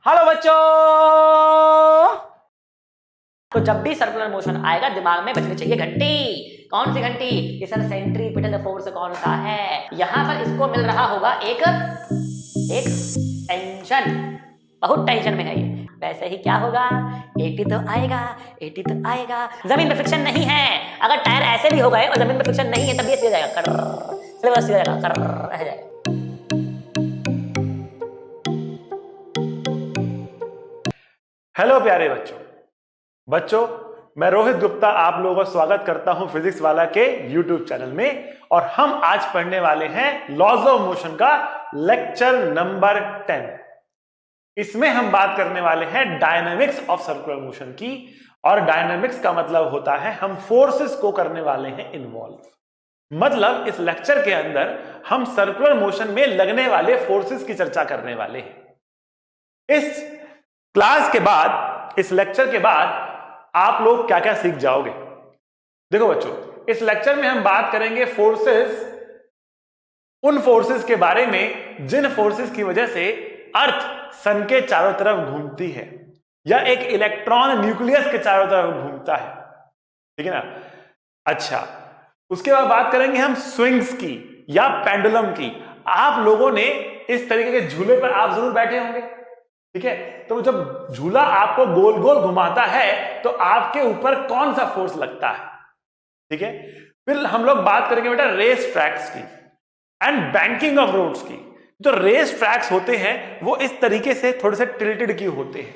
Hello बच्चों। तो जब भी सर्कुलर मोशन आएगा दिमाग में बजनी चाहिए घंटी। कौन सी घंटी? कि सर सेंट्रीपिटल फोर्स कौन सा है। यहां पर इसको मिल रहा होगा एक टेंशन। बहुत टेंशन में है ये। वैसे ही क्या होगा, 80 तो आएगा, 80 तो आएगा। जमीन पे फ्रिक्शन नहीं है। अगर टायर ऐसे भी हो गए और जमीन पे फ्रिक्शन नहीं है तब ये सीधा जाएगा, कर सीधा जाएगा, कर ऐसे जाएगा। हेलो प्यारे बच्चों, मैं रोहित गुप्ता आप लोगों का स्वागत करता हूं फिजिक्स वाला के यूट्यूब चैनल में। और हम आज पढ़ने वाले हैं लॉज ऑफ मोशन का लेक्चर नंबर 10। इसमें हम बात करने वाले हैं डायनामिक्स ऑफ सर्कुलर मोशन की। और डायनामिक्स का मतलब होता है हम फोर्सेस को करने वाले हैं इन्वॉल्व। मतलब इस लेक्चर के अंदर हम सर्कुलर मोशन में लगने वाले फोर्सेस की चर्चा करने वाले हैं। इस क्लास के बाद, इस लेक्चर के बाद आप लोग क्या क्या सीख जाओगे। देखो बच्चों, इस लेक्चर में हम बात करेंगे फोर्सेस, उन फोर्सेस के बारे में जिन फोर्सेस की वजह से अर्थ सन के चारों तरफ घूमती है या एक इलेक्ट्रॉन न्यूक्लियस के चारों तरफ घूमता है। ठीक है ना। अच्छा, उसके बाद बात करेंगे हम स्विंग्स की या पेंडुलम की। आप लोगों ने इस तरीके के झूले पर आप जरूर बैठे होंगे। ठीक है, तो जब झूला आपको गोल गोल घुमाता है तो आपके ऊपर कौन सा फोर्स लगता है। ठीक है, फिर हम लोग बात करेंगे बेटा रेस ट्रैक्स की एंड बैंकिंग ऑफ रोड्स की। जो रेस ट्रैक्स होते हैं वो इस तरीके से थोड़े से टिल्टेड की होते हैं।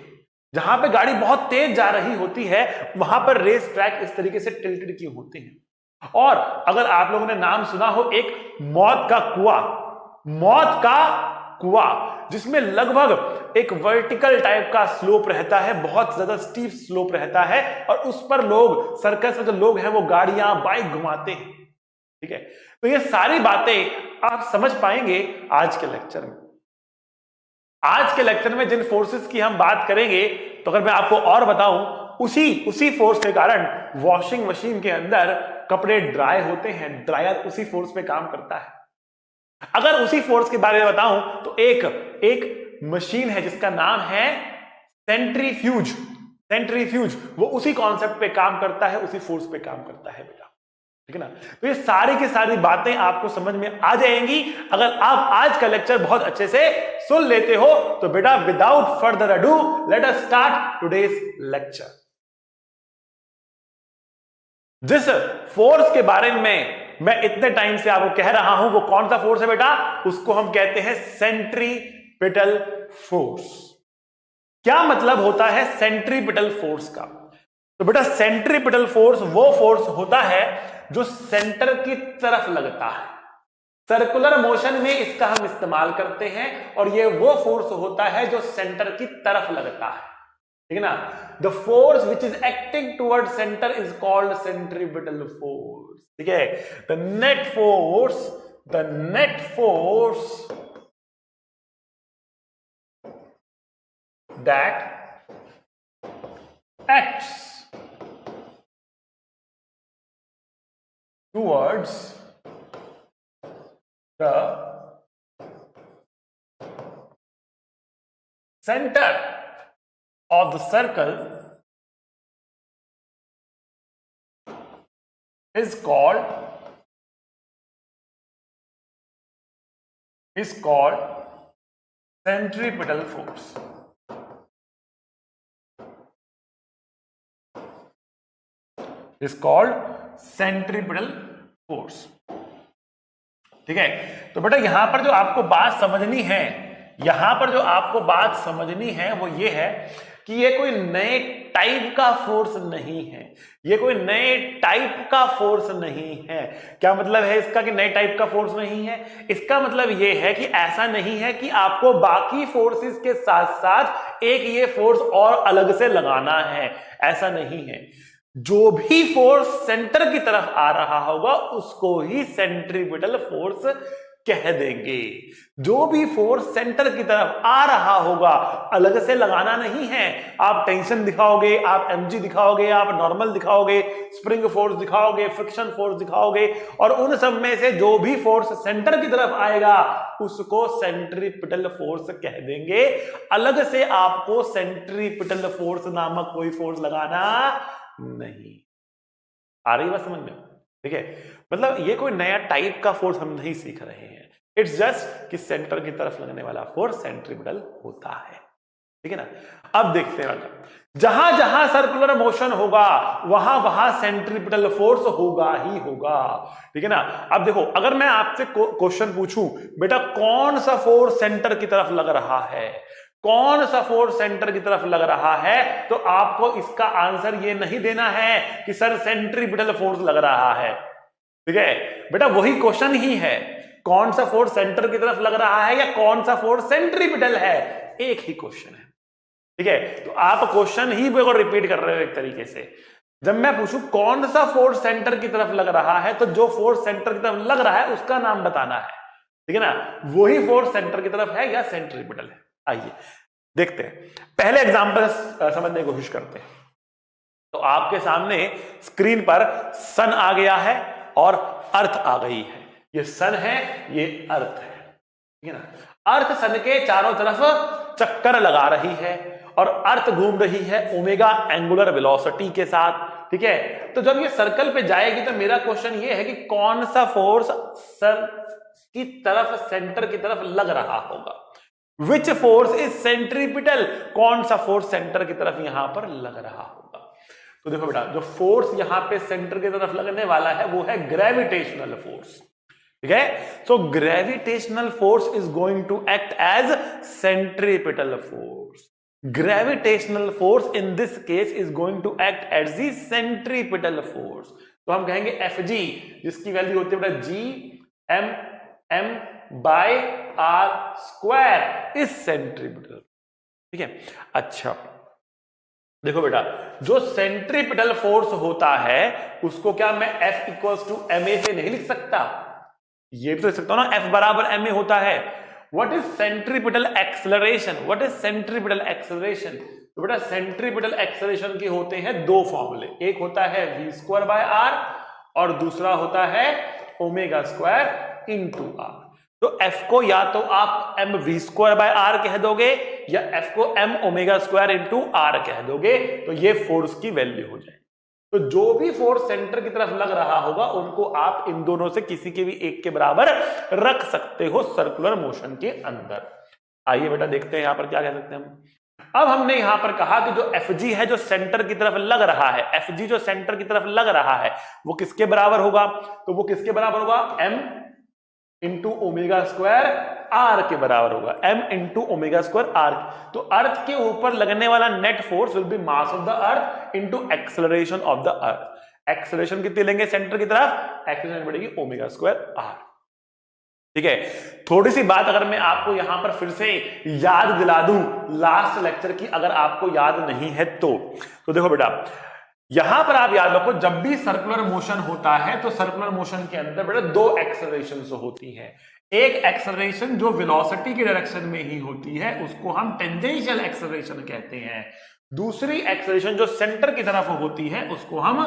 जहां पे गाड़ी बहुत तेज जा रही होती है वहां पर रेस ट्रैक इस तरीके से टिल्टेड की होते हैं। और अगर आप लोगों ने नाम सुना हो एक मौत का कुआं, जिसमें लगभग एक वर्टिकल टाइप का स्लोप रहता है, बहुत ज्यादा स्टीप स्लोप रहता है, और उस पर लोग, सर्कस में जो लोग हैं वो गाड़ियां बाइक घुमाते हैं। ठीक है, तो ये सारी बातें आप समझ पाएंगे आज के लेक्चर में। आज के लेक्चर में जिन फोर्सेस की हम बात करेंगे, तो अगर मैं आपको और बताऊं, उसी फोर्स के कारण वॉशिंग मशीन के अंदर कपड़े ड्राई होते हैं। ड्रायर उसी फोर्स पे काम करता है। अगर उसी फोर्स के बारे में बताऊं तो एक मशीन है जिसका नाम है सेंट्रीफ्यूज। वो उसी कॉन्सेप्ट पे काम करता है, उसी फोर्स पे काम करता है बेटा। ठीक है ना। तो ये सारी की सारी बातें आपको समझ में आ जाएंगी अगर आप आज का लेक्चर बहुत अच्छे से सुन लेते हो। तो बेटा without further ado let us start today's lecture. जिस फोर्स के बारे में मैं इतने टाइम से आपको कह रहा हूं वो कौन सा फोर्स है बेटा, उसको हम कहते हैं सेंट्रीपिटल फोर्स। क्या मतलब होता है सेंट्रीपिटल फोर्स का? तो बेटा सेंट्रीपिटल फोर्स वो फोर्स होता है जो सेंटर की तरफ लगता है। सर्कुलर मोशन में इसका हम इस्तेमाल करते हैं और ये वो फोर्स होता है जो सेंटर की तरफ लगता है। ठीक है ना। The force which is acting toward centre is called centripetal force. ठीक है, the net force that acts towards the center of the circle is called centripetal force. Is called centripetal force. ठीक है, तो बेटा यहां पर जो आपको बात समझनी है, वो ये है कि ये कोई नए टाइप का फोर्स नहीं है। क्या मतलब है इसका कि नए टाइप का फोर्स नहीं है? इसका मतलब ये है कि ऐसा नहीं है कि आपको बाकी फोर्सेस के साथ साथ एक ये फोर्स और अलग से लगाना है। ऐसा नहीं है। जो भी फोर्स सेंटर की तरफ आ रहा होगा उसको ही सेंट्रीपिटल फोर्स कह देंगे। जो भी फोर्स सेंटर की तरफ आ रहा होगा, अलग से लगाना नहीं है। आप टेंशन दिखाओगे, आप mg दिखाओगे, आप नॉर्मल दिखाओगे, स्प्रिंग फोर्स दिखाओगे, फ्रिक्शन फोर्स दिखाओगे, और उन सब में से जो भी फोर्स सेंटर की तरफ आएगा उसको सेंट्रीपिटल फोर्स कह देंगे। अलग से आपको सेंट्रीपिटल फोर्स नामक कोई फोर्स लगाना नहीं। आ रही बात समझ में? ठीक है, मतलब ये कोई नया टाइप का फोर्स हम नहीं सीख रहे हैं। इट्स जस्ट कि सेंटर की तरफ लगने वाला फोर्स सेंट्रीपिटल होता है। ठीक है ना? अब देखते हैं, जहां जहां सर्कुलर मोशन होगा वहां वहां सेंट्रीपिटल फोर्स होगा ही होगा। ठीक है ना? अब देखो, अगर मैं आपसे क्वेश्चन पूछूं, बेटा कौन सा फोर्स सेंटर की तरफ लग रहा है, कौन सा फोर्स सेंटर की तरफ लग रहा है, तो आपको इसका आंसर ये नहीं देना है कि सर सेंट्रीपिटल फोर्स लग रहा है। ठीक है बेटा, वही क्वेश्चन ही है, कौन सा फोर्स सेंटर की तरफ लग रहा है या कौन सा फोर्स सेंट्रीपिटल है, एक ही क्वेश्चन है। ठीक है, तो आप क्वेश्चन ही रिपीट कर रहे हो एक तरीके से। जब मैं पूछूं कौन सा फोर्स सेंटर की तरफ लग रहा है, तो जो फोर्स सेंटर की तरफ लग रहा है उसका नाम बताना है। ठीक है ना? वही फोर्स सेंटर की तरफ है या सेंट्रीपिटल है। आइए देखते हैं, पहले एग्जांपल समझने की कोशिश करते हैं। तो आपके सामने स्क्रीन पर सन आ गया है और अर्थ आ गई है। ये सन है, ये अर्थ है। ठीक है ना? अर्थ सन के चारों तरफ चक्कर लगा रही है और अर्थ घूम रही है ओमेगा एंगुलर वेलोसिटी के साथ। ठीक है, तो जब ये सर्कल पे जाएगी तो मेरा क्वेश्चन ये है कि कौन सा फोर्स सर की तरफ, सेंटर की तरफ लग रहा होगा। विच फोर्स इज सेंट्रीपिटल, कौन सा फोर्स सेंटर की तरफ यहां पर लग रहा होगा। तो देखो बेटा, जो फोर्स यहां पे सेंटर की तरफ लगने वाला है वो है ग्रेविटेशनल फोर्स। ठीक है, so gravitational force is going to act as centripetal force. Gravitational force in this case is going to act as the centripetal force. तो हम कहेंगे Fg, जिसकी वैल्यू होती है बेटा G m r square is centripetal. ठीक है, अच्छा देखो बेटा, जो सेंट्रीपिटल फोर्स होता है उसको क्या मैं F इक्वल्स टू ma से नहीं लिख सकता? ये भी तो लिख सकता हूं ना, F बराबर ma होता है। What is centripetal acceleration? What is centripetal acceleration? तो बेटा सेंट्रीपिटल एक्सेलरेशन के होते हैं दो फॉर्मूले, एक होता है v स्क्वायर बाय r और दूसरा होता है ओमेगा स्क्वायर इनटू r। तो F को या तो आप m v square by r कह दोगे या F को m omega square into r कह दोगे, तो ये फोर्स की वैल्यू हो जाए। तो जो भी फोर्स सेंटर की तरफ लग रहा होगा उनको आप इन दोनों से किसी के भी एक के बराबर रख सकते हो सर्कुलर मोशन के अंदर। आइए बेटा देखते हैं यहां पर क्या कह सकते हैं हम। अब हमने यहां पर कहा कि जो Fg है जो सेंटर की तरफ लग रहा है, Fg जो सेंटर की तरफ लग रहा है वो किसके बराबर होगा? तो वो किसके बराबर होगा? m into omega square R के बराबर होगा, m into omega square R. तो अर्थ के ऊपर लगने वाला net force will be mass of the earth into acceleration of the earth. Acceleration कितनी लेंगे सेंटर की तरफ? एक्सेलरेशन बढ़ेगी ओमेगा स्क्वायर आर। ठीक है, थोड़ी सी बात अगर मैं आपको यहां पर फिर से याद दिला दूं लास्ट लेक्चर की, अगर आपको याद नहीं है तो देखो बेटा, यहां पर आप याद रखो, जब भी सर्कुलर मोशन होता है तो सर्कुलर मोशन के अंदर बेटा दो एक्सेलरेशंस होती हैं। एक एक्सेलरेशन जो वेलोसिटी की डायरेक्शन में ही होती है उसको हम टेंजेंशियल एक्सेलरेशन कहते हैं। दूसरी एक्सेलरेशन जो सेंटर की तरफ होती है उसको हम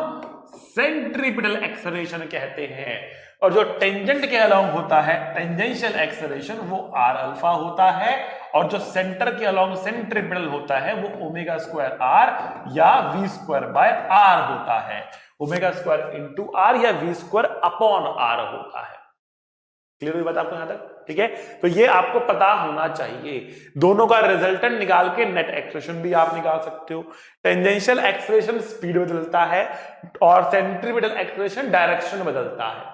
सेंट्रीपिटल एक्सेलरेशन कहते हैं। और जो टेंजेंट के अलोंग होता है टेंजेंशियल एक्सेलरेशन वो आर अल्फा होता है, और जो सेंटर के अलोंग सेंट्रीपिटल होता है वो ओमेगा स्क्वायर आर या वी स्क्वायर बाय आर होता है। ओमेगा स्क्वायर इंटू आर या वी स्क्वायर अपॉन आर होता है। क्लियर हुई बात आपको यहां तक? ठीक है, तो ये आपको पता होना चाहिए। दोनों का रिजल्टेंट निकाल के नेट एक्सेलरेशन भी आप निकाल सकते हो। टेंजेंशियल एक्सेलरेशन स्पीड बदलता है और सेंट्रीपिटल एक्सेलरेशन डायरेक्शन बदलता है।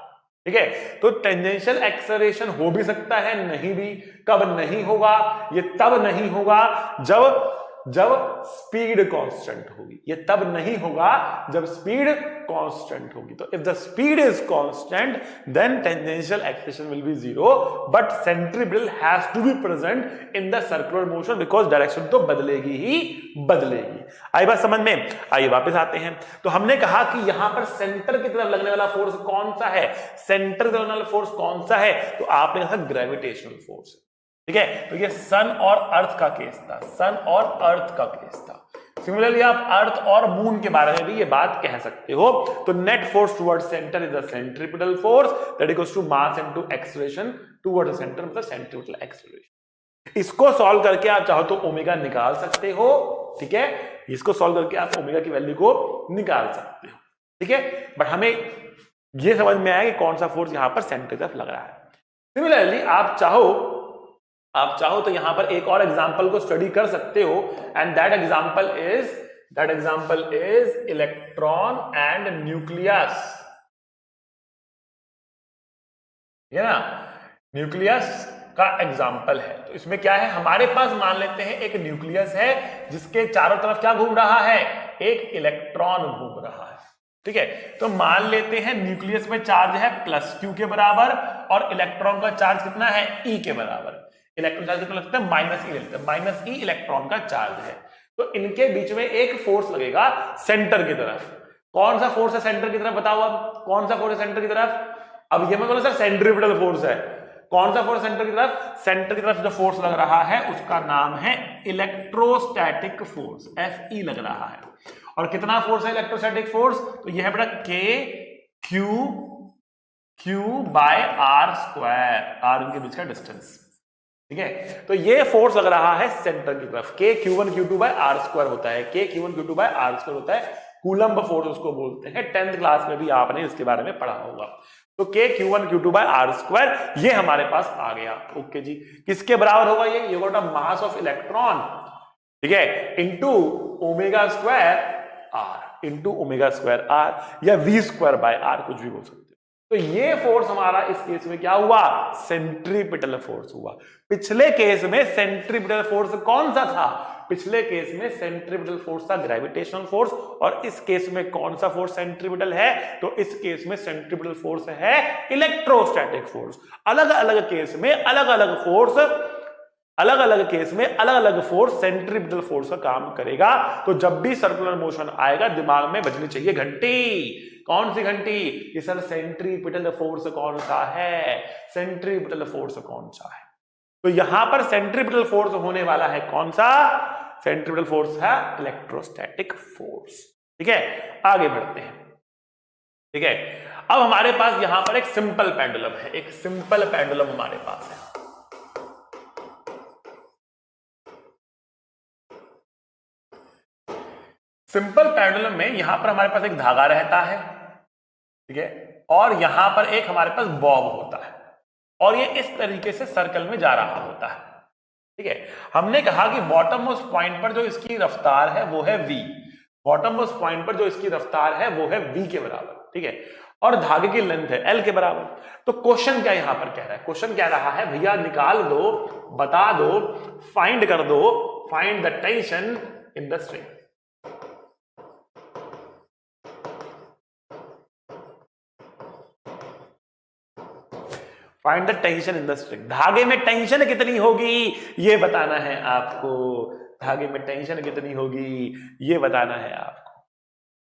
ठीक है, तो टेंजेंशियल एक्सेलरेशन हो भी सकता है, नहीं भी। कब नहीं होगा? ये तब नहीं होगा जब जब स्पीड कांस्टेंट होगी, ये तब नहीं होगा जब स्पीड कांस्टेंट होगी। तो if the speed is constant then tangential acceleration will be zero, but centripetal has to be present in the circular motion because direction तो बदलेगी ही बदलेगी। आई बात समझ में? आइए वापस आते हैं। तो हमने कहा कि यहां पर सेंटर की तरफ लगने वाला फोर्स कौन सा है, सेंटर की तरफ लगने वाला फोर्स कौन सा है, तो आपने कहा ग्रेविटेशनल फोर्स। ठीक है, तो ये सन और अर्थ का केस था, सन और अर्थ का केस था। सिमिलरली आप अर्थ और मून के बारे में भी ये बात कह सकते हो। तो net force towards center is the centripetal force that equals to mass into acceleration towards the center, मतलब सेंट्रीपिटल एक्सेलरेशन। इसको सॉल्व करके आप चाहो तो ओमेगा निकाल सकते हो। ठीक है, इसको सॉल्व करके आप ओमेगा की वैल्यू को निकाल सकते हो। ठीक है, बट हमें ये समझ में आया कि कौन सा फोर्स यहां पर सेंटर की तरफ लग रहा है। सिमिलरली आप चाहो तो यहां पर एक और एग्जांपल को स्टडी कर सकते हो, and that example is electron and nucleus. ये ना न्यूक्लियस का एग्जाम्पल है। तो इसमें क्या है, हमारे पास मान लेते हैं एक न्यूक्लियस है जिसके चारों तरफ क्या घूम रहा है, एक इलेक्ट्रॉन घूम रहा है। ठीक है, तो मान लेते हैं न्यूक्लियस में चार्ज है +q के बराबर और इलेक्ट्रॉन का चार्ज कितना है, e के बराबर। इलेक्ट्रॉन चार्ज कितना लगता है, -e लगता है, -e इलेक्ट्रॉन का चार्ज है। तो इनके बीच में एक फोर्स लगेगा सेंटर की तरफ। कौन सा फोर्स है सेंटर की तरफ, बताओ अब कौन सा फोर्स है सेंटर की तरफ। अब ये मैं बोला सर सेंट्रीपिटल फोर्स है। कौन सा फोर्स सेंटर की तरफ, सेंटर की तरफ जो फोर्स लग रहा है उसका नाम है इलेक्ट्रोस्टैटिक फोर्स, Fe लग रहा है। और कितना फोर्स है इलेक्ट्रोस्टैटिक फोर्स, तो यह है बेटा Q/r², r इनके बीच का डिस्टेंस। ठीक है, तो ये फोर्स लग रहा है सेंटर की तरफ। K Q1 Q2/r² होता है, K Q1 Q2/r² होता है, कूलम्ब फोर्स उसको बोलते हैं। 10th क्लास में भी आपने इसके बारे में पढ़ा होगा। तो K Q1 Q2/r² ये हमारे पास आ गया। ओके जी, किसके बराबर होगा ये गोट मास ऑफ इलेक्ट्रॉन, ठीक है, इंटू ओमेगा²r या v²/r, कुछ भी बोल सकते हो। तो ये फोर्स हमारा इस केस में क्या हुआ, सेंट्रीपिटल फोर्स हुआ। पिछले केस में सेंट्रीपिटल फोर्स कौन सा था, पिछले केस में सेंट्रीपिटल फोर्स था ग्रेविटेशनल फोर्स, और इस केस में कौन सा फोर्स सेंट्रीपिटल है, तो इस केस में सेंट्रीपिटल फोर्स है इलेक्ट्रोस्टैटिक फोर्स। अलग अलग केस में अलग अलग फोर्स सेंट्रीपिटल फोर्स का काम करेगा। तो जब भी सर्कुलर मोशन आएगा दिमाग में बजनी चाहिए घंटी। कौन सी घंटी, कि सर सेंट्रीपिटल फोर्स कौन सा है, सेंट्रीपिटल फोर्स कौन सा है। तो यहां पर सेंट्रीपिटल फोर्स होने वाला है कौन सा, सेंट्रीपिटल फोर्स है इलेक्ट्रोस्टैटिक फोर्स। ठीक है, आगे बढ़ते हैं। ठीक है, अब हमारे पास यहां पर एक सिंपल पेंडुलम है, एक सिंपल पेंडुलम हमारे पास है। सिंपल पेंडुलम में यहां पर हमारे पास एक धागा रहता है, ठीक है, और यहां पर एक हमारे पास बॉब होता है, और ये इस तरीके से सर्कल में जा रहा होता है। ठीक है, हमने कहा कि बॉटम मोस्ट पॉइंट पर जो इसकी रफ्तार है वो है v, बॉटम मोस्ट पॉइंट पर जो इसकी रफ्तार है वो है v के बराबर। ठीक है, और धागे की लेंथ है l के बराबर। तो क्वेश्चन क्या यहां पर कह रहा है, क्वेश्चन कह रहा है भैया निकाल दो, बता दो, फाइंड कर दो, find the tension in the string. Find the tension in the string, धागे में टेंशन कितनी होगी ये बताना है आपको, धागे में टेंशन कितनी होगी ये बताना है आपको।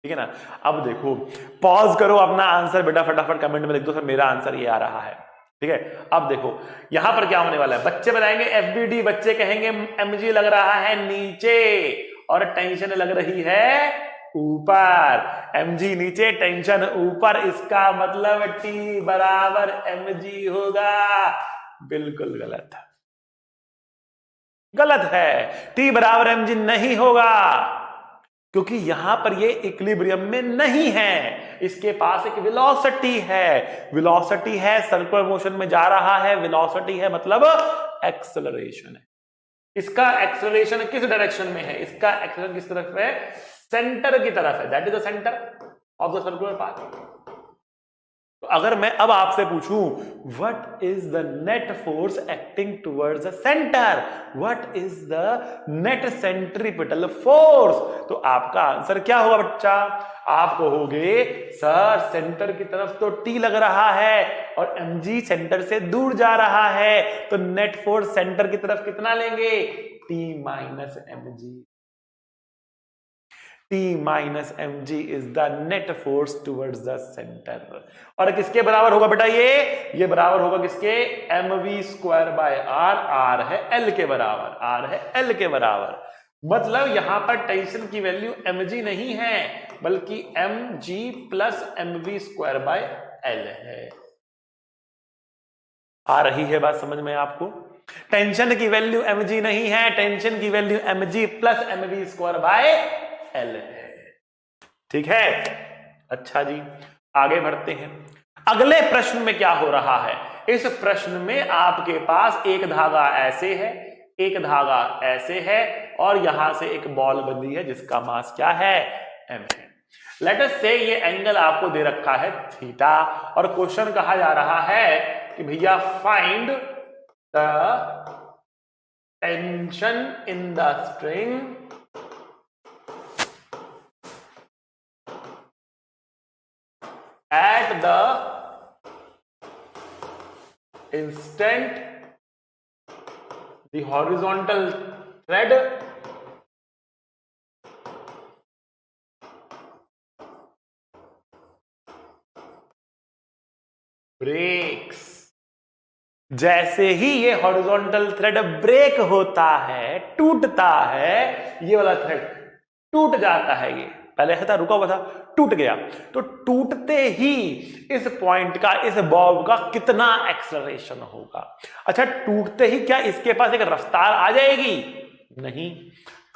ठीक है ना, अब देखो, पॉज करो अपना आंसर बेटा, फटाफट कमेंट में लिख दो सर मेरा आंसर ये आ रहा है। ठीक है, अब देखो यहां पर क्या होने वाला है, बच्चे बताएंगे FBD, बच्चे कहेंगे mg लग रहा है नीचे और टेंशन लग रही है ऊपर, mg नीचे टेंशन ऊपर, इसका मतलब T बराबर mg होगा। बिल्कुल गलत, गलत है, T बराबर mg नहीं होगा, क्योंकि यहां पर ये इक्विलिब्रियम में नहीं है, इसके पास एक वेलोसिटी है, वेलोसिटी है, सर्कुलर मोशन में जा रहा है, वेलोसिटी है मतलब एक्सेलरेशन है। इसका एक्सेलरेशन किस डायरेक्शन में है, इसका एक्सेलरेशन किस तरफ है, सेंटर की तरफ है, that is the centre of the circular path. तो अगर मैं अब आपसे पूछूं what is the net force acting towards the centre, what is the net centripetal force, तो आपका आंसर क्या होगा बच्चा? आप कहोगे सर सेंटर की तरफ तो टी लग रहा है और mg सेंटर से दूर जा रहा है, तो नेट फोर्स सेंटर की तरफ कितना लेंगे? T minus mg। T minus mg is the net force towards the centre. और किसके बराबर होगा बेटा? ये बराबर होगा किसके? mv square by r। r है l के बराबर, r है l के बराबर। मतलब यहां पर टेंशन की वैल्यू mg नहीं है बल्कि mg plus mv square by l है। आ रही है बात समझ में आपको? टेंशन की वैल्यू mg नहीं है, टेंशन की value mg plus mv square by l है। ठीक है, अच्छा जी आगे बढ़ते हैं। अगले प्रश्न में क्या हो रहा है? इस प्रश्न में आपके पास एक धागा ऐसे है, एक धागा ऐसे है और यहां से एक बॉल बंधी है जिसका मास क्या है? m है। लेट अस से ये एंगल आपको दे रखा है थीटा और क्वेश्चन कहा जा रहा है कि भैया find the tension in the string at the instant the horizontal thread breaks। जैसे ही ये हॉरिजॉन्टल थ्रेड ब्रेक होता है, टूटता है, ये वाला थ्रेड टूट जाता है, ये पहले था रुका हुआ था, टूट गया, तो टूटते ही इस पॉइंट का, इस बॉब का कितना एक्सेलरेशन होगा? अच्छा, टूटते ही क्या इसके पास एक रफ्तार आ जाएगी? नहीं,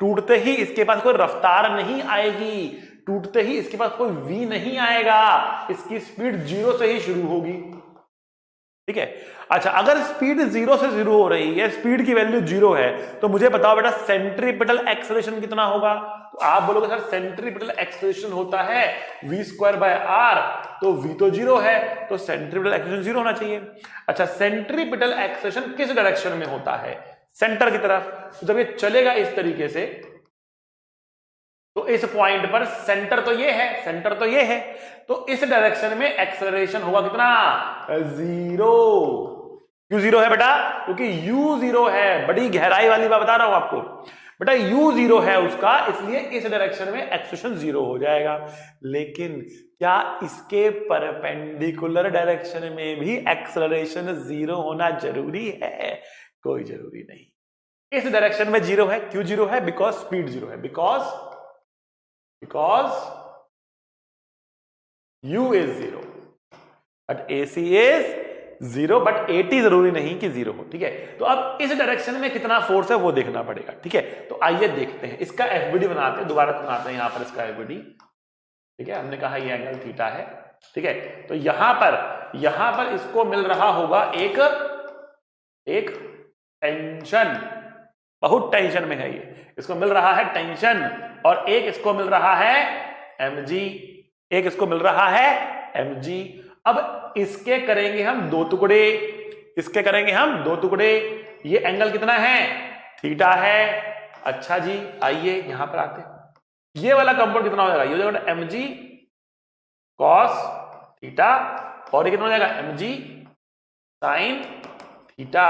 टूटते ही इसके पास कोई रफ्तार नहीं आएगी, टूटते ही इसके पास कोई v नहीं आएगा, इसकी स्पीड 0 से ही शुरू होगी। ठीक है, अच्छा अगर स्पीड 0 से शुरू हो रही है, स्पीड की वैल्यू 0 है, तो मुझे बताओ बेटा सेंट्रीपिटल एक्सेलरेशन कितना होगा? तो आप बोलोगे सर सेंट्रीपिटल एक्सेलरेशन होता है v स्क्वायर बाय r, तो v तो 0 है, तो सेंट्रीपिटल एक्सेलरेशन 0 होना चाहिए। अच्छा, सेंट्रीपिटल एक्सेलरेशन किस डायरेक्शन में होता है? सेंटर की तरफ। तो जब ये चलेगा इस तरीके से, तो इस पॉइंट पर सेंटर तो ये है, सेंटर तो ये है, तो इस डायरेक्शन में एक्सेलरेशन होगा कितना? 0। क्यों 0 है बेटा? क्योंकि u 0 है, बड़ी गहराई वाली बात बता रहा हूं आपको बेटा, u 0 है उसका, इसलिए इस डायरेक्शन में एक्सेलरेशन 0 हो जाएगा। लेकिन क्या इसके परपेंडिकुलर डायरेक्शन में भी एक्सेलरेशन 0 होना जरूरी है? कोई जरूरी नहीं। इस डायरेक्शन में 0 है, क्यों 0 है? बिकॉज स्पीड 0 है, because u is 0 but AC is 0 but AT जरूरी नहीं कि 0 हो। ठीक है, तो अब इस डायरेक्शन में कितना फोर्स है वो देखना पड़ेगा। ठीक है, तो आइए देखते हैं, इसका FBD बनाते हैं, दोबारा बनाते हैं यहां पर इसका FBD। ठीक है, हमने कहा ये एंगल थीटा है। ठीक है, तो यहां पर इसको मिल रहा होगा एक टेंशन, बहुत टेंशन में है ये, इसको मिल रहा है टेंशन, और एक इसको मिल रहा है mg, एक इसको मिल रहा है mg। अब इसके करेंगे हम 2 टुकड़े, इसके करेंगे हम 2 टुकड़े। ये एंगल कितना है? थीटा है। अच्छा जी, आइए यहां पर आते हैं, ये वाला कंपाउंड कितना हो जाएगा? ये हो जाएगा mg cos थीटा, और ये कितना हो जाएगा? mg sin theta.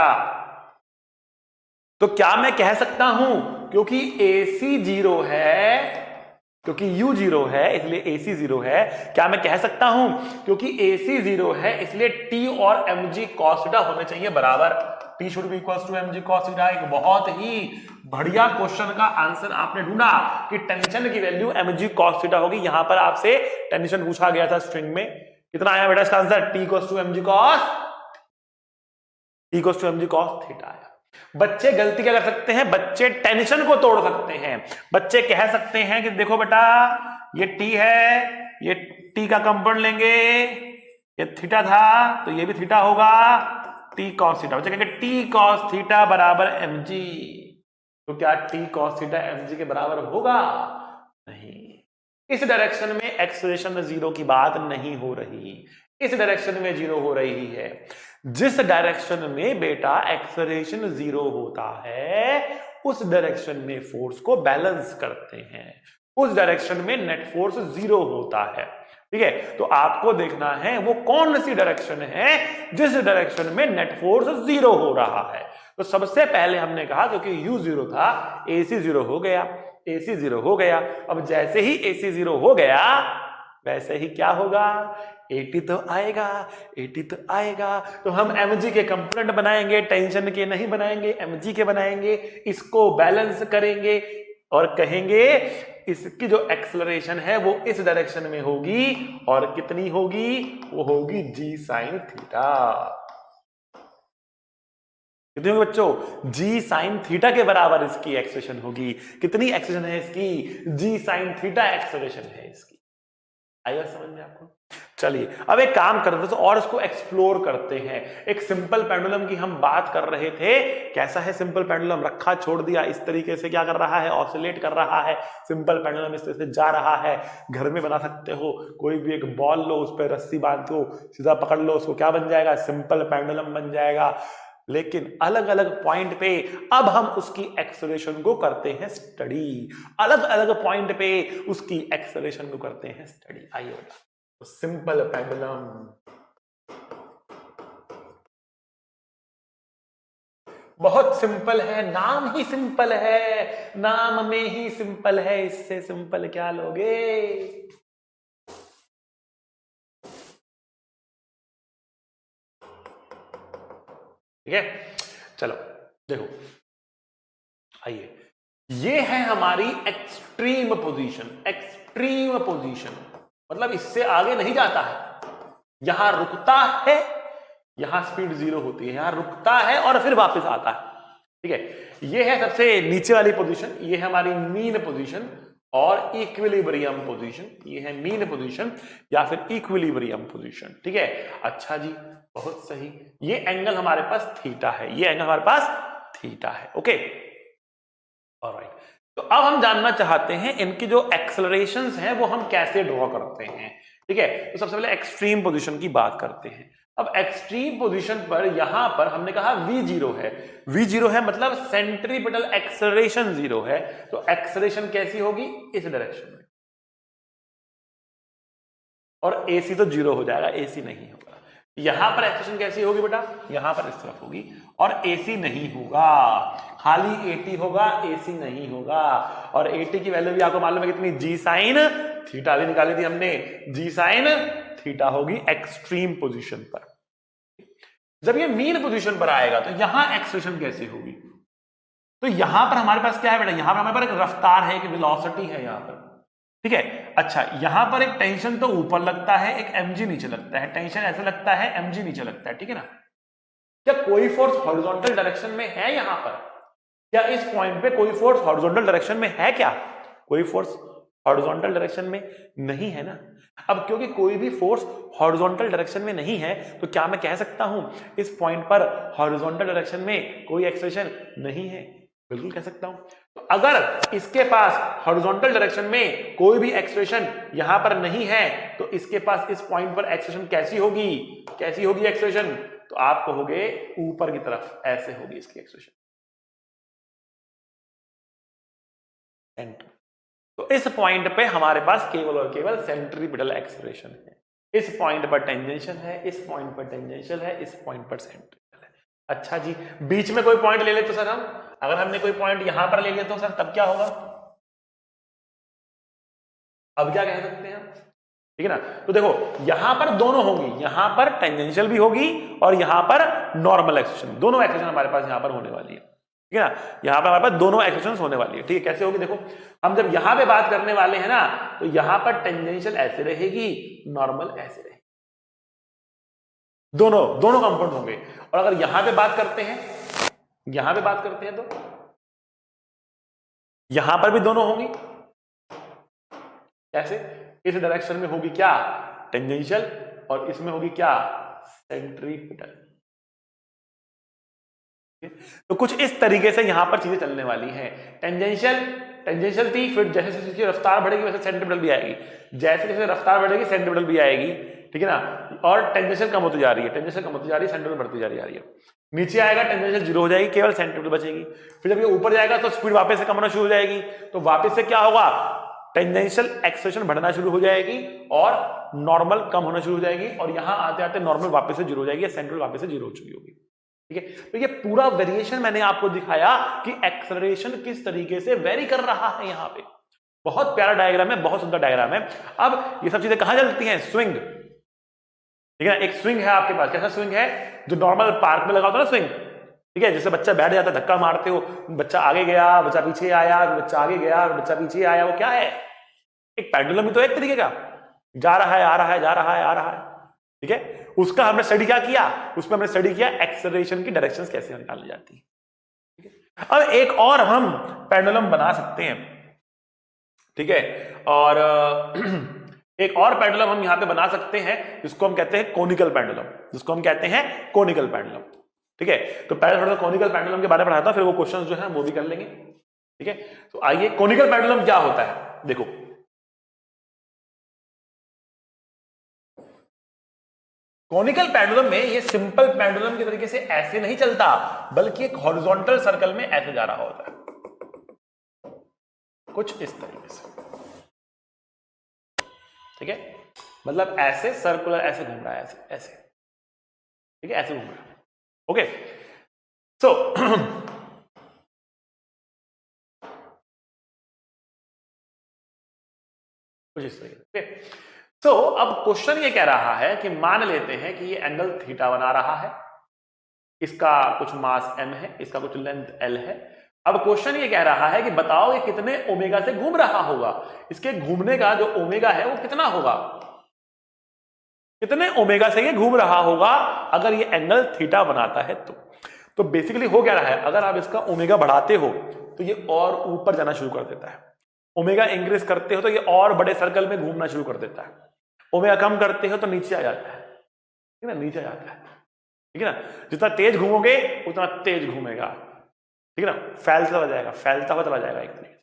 तो क्या मैं कह सकता हूं, क्योंकि AC 0 है, क्योंकि U 0 है इसलिए AC 0 है, क्या मैं कह सकता हूं क्योंकि AC 0 है इसलिए T और mg cos थीटा होने चाहिए बराबर? T should be equals to mg cos theta. एक बहुत ही बढ़िया क्वेश्चन का आंसर आपने ढूंढा कि टेंशन की वैल्यू mg cos थीटा होगी। यहां पर आपसे टेंशन पूछा गया था स्ट्रिंग में, कितना आया बेटा इसका answer? T equals to mg cos theta आया। बच्चे गलती क्या कर सकते हैं? बच्चे टेंशन को तोड़ सकते हैं। बच्चे कह सकते हैं कि देखो बेटा ये T है, ये T का कंपाउंड लेंगे, ये थीटा था तो ये भी थीटा होगा, T cos थीटा। बच्चे कहेंगे T cos थीटा बराबर mg, तो क्या T cos थीटा mg के बराबर होगा? नहीं, इस डायरेक्शन में एक्सेलरेशन 0 की बात नहीं हो रही, इस डायरेक्शन में 0 हो रही है। जिस डायरेक्शन में बेटा एक्सेलरेशन 0 होता है उस डायरेक्शन में फोर्स को बैलेंस करते हैं, उस डायरेक्शन में नेट फोर्स 0 होता है। ठीक है, तो आपको देखना है वो कौन सी डायरेक्शन है जिस डायरेक्शन में नेट फोर्स 0 हो रहा है। तो सबसे पहले हमने कहा क्योंकि U 0 था, AC 0 हो गया, AC 0 हो गया। अब जैसे ही AC 0 हो गया वैसे ही क्या होगा, AT तो आएगा, AT तो आएगा। तो हम mg के कंपोनेंट बनाएंगे, टेंशन के नहीं बनाएंगे, mg के बनाएंगे, इसको बैलेंस करेंगे और कहेंगे इसकी जो एक्सेलरेशन है वो इस डायरेक्शन में होगी और कितनी होगी, वो होगी g sin थीटा। कितनी होगी बच्चों, g sin थीटा के बराबर इसकी एक्सेलरेशन होगी। कितनी एक्सेलरेशन है इसकी, g sin थीटा एक्सेलरेशन है इसकी। आइए समझ में आपको। चलिए अब एक काम करते हैं और इसको एक्सप्लोर करते हैं। एक सिंपल पेंडुलम की हम बात कर रहे थे, कैसा है सिंपल पेंडुलम, रखा छोड़ दिया, इस तरीके से क्या कर रहा है, ऑसिलेट कर रहा है। सिंपल पेंडुलम इस तरह से जा रहा है। घर में बना सकते हो, कोई भी एक बॉल लो, उस पर रस्सी बांध दो, सीधा पकड़ लो, उसको क्या बन जाएगा, सिंपल पेंडुलम बन जाएगा। लेकिन अलग अलग पॉइंट पे अब हम उसकी एक्सेलरेशन को करते हैं स्टडी, अलग अलग पॉइंट पे उसकी एक्सेलरेशन को करते हैं स्टडी। आइए तो सिंपल पेंडुलम, बहुत सिंपल है, नाम ही सिंपल है, नाम में ही सिंपल है, इससे सिंपल क्या लोगे। ठीक है, चलो देखो, आइए ये है हमारी एक्सट्रीम पोजीशन। एक्सट्रीम पोजीशन मतलब इससे आगे नहीं जाता है, यहां रुकता है, यहां स्पीड 0 होती है, यहां रुकता है और फिर वापस आता है। ठीक है, ये है सबसे नीचे वाली पोजीशन, ये है हमारी मीन पोजीशन और इक्विलिब्रियम पोजीशन। ये है मीन पोजीशन या फिर इक्विलिब्रियम पोजीशन। ठीक है, अच्छा जी, बहुत सही। ये एंगल हमारे पास थीटा है, ये एंगल हमारे पास थीटा है। Okay, alright. तो अब हम जानना चाहते हैं इनकी जो एक्सेलरेशंस हैं वो हम कैसे ड्रॉ करते हैं। ठीक है, तो सबसे पहले एक्सट्रीम पोजीशन की बात करते हैं। अब एक्सट्रीम पोजीशन पर यहां पर हमने कहा v0 है, v0 है मतलब सेंट्रीपिटल एक्सेलरेशन 0 है। तो एक्सेलरेशन कैसी होगी, इस डायरेक्शन में, और AC तो 0 हो जाएगा, AC नहीं होगा। यहां पर एक्सेलरेशन कैसी होगी बेटा, यहां पर इस तरफ होगी और AC नहीं होगा, खाली AT होगा, AC नहीं होगा। और AT की वैल्यू भी आपको मालूम है कितनी, g sin थीटा भी निकाली थी हमने, g sin थीटा होगी एक्सट्रीम पोजीशन पर। जब ये मीन पोजीशन पर आएगा तो यहां एक्सेलरेशन कैसे होगी, तो यहां पर हमारे पास क्या है बेटा, यहां पर हमारे पास एक रफ्तार है, एक वेलोसिटी है यहां पर। ठीक है, अच्छा यहां पर एक टेंशन तो ऊपर लगता है, एक mg नीचे लगता है, टेंशन ऐसे लगता है, mg नीचे लगता है। ठीक है ना, क्या कोई फोर्स हॉरिजॉन्टल डायरेक्शन में है यहां पर, क्या इस पॉइंट पे कोई फोर्स हॉरिजॉन्टल डायरेक्शन में है, क्या कोई फोर्स हॉरिजॉन्टल डायरेक्शन में नहीं है ना। अब क्योंकि कोई भी फोर्स हॉरिजॉन्टल डायरेक्शन में नहीं है तो क्या मैं कह सकता हूं इस पॉइंट पर हॉरिजॉन्टल डायरेक्शन में कोई एक्सेलरेशन नहीं है, बिल्कुल कह सकता हूं। तो अगर इसके पास हॉरिजॉन्टल डायरेक्शन में कोई भी एक्सेलरेशन यहां पर नहीं है तो इसके पास इस पॉइंट पर एक्सेलरेशन कैसी होगी, कैसी होगी एक्सेलरेशन, तो आप कहोगे ऊपर की तरफ ऐसे होगी इसकी एक्सेलरेशन। तो इस पॉइंट पे हमारे पास केवल और केवल सेंट्रीपिटल एक्सेलरेशन है, इस पॉइंट पर टेंजेंशियल है, इस पॉइंट पर टेंजेंशियल है, इस पॉइंट पर सेंट्रीपिटल है। अच्छा जी, बीच में कोई पॉइंट ले ले तो सर हम, अगर हमने कोई पॉइंट यहां पर ले लिया तो सर तब क्या होगा, अब क्या कह सकते हैं हम। ठीक है ना, तो देखो यहां पर दोनों होंगी, यहां पर टेंजेंशियल भी होगी और यहां पर नॉर्मल एक्सेलरेशन, दोनों एक्सेलरेशन हमारे पास यहां पर होने वाली है। ठीक है ना, यहां पर हमारे पास दोनों एक्सेलरेशन होने वाली है। ठीक है, कैसे होगी, देखो हम जब यहां पे बात करने वाले हैं ना तो यहां पर टेंजेंशियल ऐसे रहेगी, नॉर्मल ऐसे रहेगी, दोनों कंपाउंड होंगे। और अगर यहां पे बात करते हैं, यहां पे बात करते हैं तो यहां पर भी दोनों होंगी, कैसे, इस डायरेक्शन में होगी क्या टेंजेंशियल और इसमें होगी क्या सेंट्रीपिटल। तो कुछ इस तरीके से यहां पर चीजें चलने वाली हैं, टेंजेंशियल टेंजेंशियल थी, फिर जैसे जैसे इसकी रफ्तार बढ़ेगी वैसे सेंट्रीपिटल भी आएगी, जैसे जैसे रफ्तार बढ़ेगी सेंट्रीपिटल भी आएगी, ठीक है ना। और टेंजेंशियल कम होती जा रही है, टेंजेंशियल कम होती जा रही है, सेंट्रीपिटल बढ़ती जा रही है। नीचे आएगा टेंजेंशियल जीरो हो जाएगी, केवल सेंट्रीपिटल बचेगी। फिर जब ये ऊपर जाएगा तो स्पीड वापस से कम होना शुरू हो जाएगी, तो वापस से क्या होगा, टेंजेंशियल एक्सेलरेशन बढ़ना शुरू हो जाएगी और नॉर्मल कम होना शुरू हो जाएगी, और यहां आते आते नॉर्मल वापस से जीरो हो जाएगी, सेंट्रल वापस से जीरो हो चुकी होगी, ठीक है। तो ये पूरा वेरिएशन मैंने आपको दिखाया कि एक्सेलरेशन किस तरीके से वेरी कर रहा है। यहां पे बहुत प्यारा डायग्राम है, बहुत सुंदर डायग्राम है। अब ये सब चीजें कहां चलती हैं, स्विंग, ठीक है। एक स्विंग है आपके पास, कैसा स्विंग है, जो नॉर्मल पार्क में लगा होता है ना स्विंग, ठीक है। जैसे बच्चा बैठ जाता है, धक्का मारते हो, बच्चा आगे गया, बच्चा पीछे आया, बच्चा आगे गया, बच्चा पीछे आया, वो क्या है, एक पेंडुलम ही तो एक तरीके का, जा रहा है, आ रहा है, जा रहा है, आ रहा है, ठीक है। उसका हमने स्टडी क्या किया, उसमें हमने स्टडी किया एक्सेलरेशन की डायरेक्शंस कैसे निकाली जाती है, ठीक है। अब एक और हम पेंडुलम बना सकते हैं, ठीक है, और एक और पेंडुलम हम यहां पे बना सकते हैं जिसको हम कहते हैं कोनिकल पेंडुलम, जिसको हम कहते हैं कोनिकल पेंडुलम, ठीक है। तो पहले थोड़ा सा कोनिकल पेंडुलम के बारे में पढ़ाता हूं, फिर वो क्वेश्चंस जो है वो भी कर लेंगे, ठीक है। तो आइए, कोनिकल पेंडुलम क्या होता है, देखो कोनिकल पेंडुलम में ये सिंपल पेंडुलम के तरीके से ऐसे नहीं चलता, बल्कि एक हॉरिजॉन्टल सर्कल में ऐसे जा रहा होता है, कुछ इस तरीके से, ठीक है। मतलब ऐसे सर्कुलर ऐसे घूम रहा है, ऐसे ऐसे, ठीक है, ऐसे घूम रहा है, ओके। सो कुछ इस तरीके से। तो अब क्वेश्चन ये कह रहा है कि मान लेते हैं कि ये एंगल थीटा बना रहा है, इसका कुछ मास m है, इसका कुछ लेंथ l है। अब क्वेश्चन ये कह रहा है कि बताओ ये कितने ओमेगा से घूम रहा होगा, इसके घूमने का जो ओमेगा है वो कितना होगा, कितने ओमेगा से ये घूम रहा होगा अगर ये एंगल थीटा बनाता है तो बेसिकली हो क्या रहा है, अगर आप इसका ओमेगा बढ़ाते हो तो ये और ऊपर जाना शुरू कर देता है, ओमेगा इंक्रीज करते हो तो ये और बड़े सर्कल में घूमना शुरू कर देता है, ओमेगा कम करते हो तो नीचे आ जाता है, ठीक है ना, नीचे आ जाता है, ठीक है ना। जितना तेज घूमोगे उतना तेज घूमेगा, ठीक है ना, फैलता हुआ जाएगा, फैलता हुआ चला जाएगा एक तरीके से,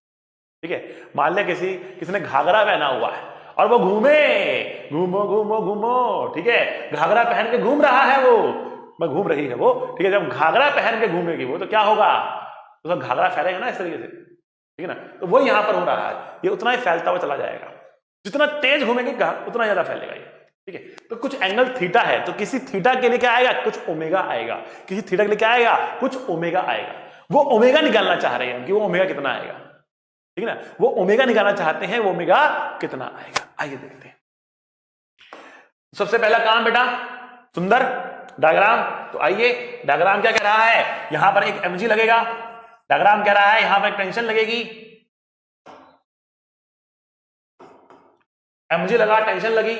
ठीक है। मान लिया किसी ने घाघरा पहना हुआ है और वो घूमो घूमो घूमो, ठीक है, घाघरा पहन के घूम रहा है, वो घूम रही है वो, ठीक है। जब घाघरा पहन के घूमेगी वो तो क्या होगा, उसका घाघरा फैलेगा ना इस तरीके से, ठीक है ना। तो वो यहां पर हो रहा है, ये उतना ही फैलता हुआ चला जाएगा, जितना तेज घूमेगी उतना ज्यादा फैलेगा ये, ठीक है। तो कुछ एंगल थीटा है तो किसी थीटा के लिए क्या आएगा, कुछ ओमेगा आएगा, किसी थीटा के लिए क्या आएगा, कुछ ओमेगा आएगा। वो ओमेगा निकालना चाह रहे हैं कि वो ओमेगा कितना आएगा, ठीक है ना, वो ओमेगा निकालना चाहते हैं, वो ओमेगा कितना आएगा, आइए देखते हैं। सबसे पहला काम बेटा, सुंदर डायग्राम। तो आइए, डायग्राम क्या कह रहा है, यहां पर एक mg लगेगा, डायग्राम कह रहा है यहां पर एक टेंशन लगेगी, mg लगा, टेंशन लगी,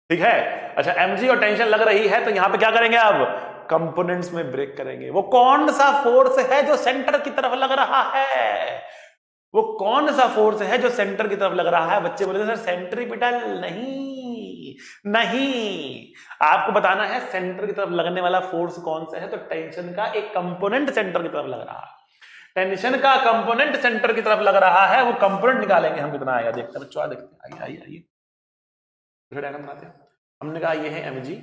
ठीक है। अच्छा, mg और टेंशन लग रही है तो यहां पे क्या करेंगे, अब कंपोनेंट्स में ब्रेक करेंगे। वो कौन सा फोर्स है जो सेंटर की तरफ लग रहा है, वो कौन सा फोर्स है जो सेंटर की तरफ लग रहा है। बच्चे बोले सर सेंट्रीपिटल, नहीं, आपको बताना है सेंटर की तरफ लगने वाला फोर्स कौन सा है। तो टेंशन का एक कंपोनेंट सेंटर की तरफ लग रहा है, टेंशन का कंपोनेंट सेंटर की तरफ लग रहा है, वो कंपोनेंट निकालेंगे हम कितना आएगा, देखते हैं बच्चों, देखते हैं, आइए डायग्राम बनाते हैं। हमने कहा ये है mg,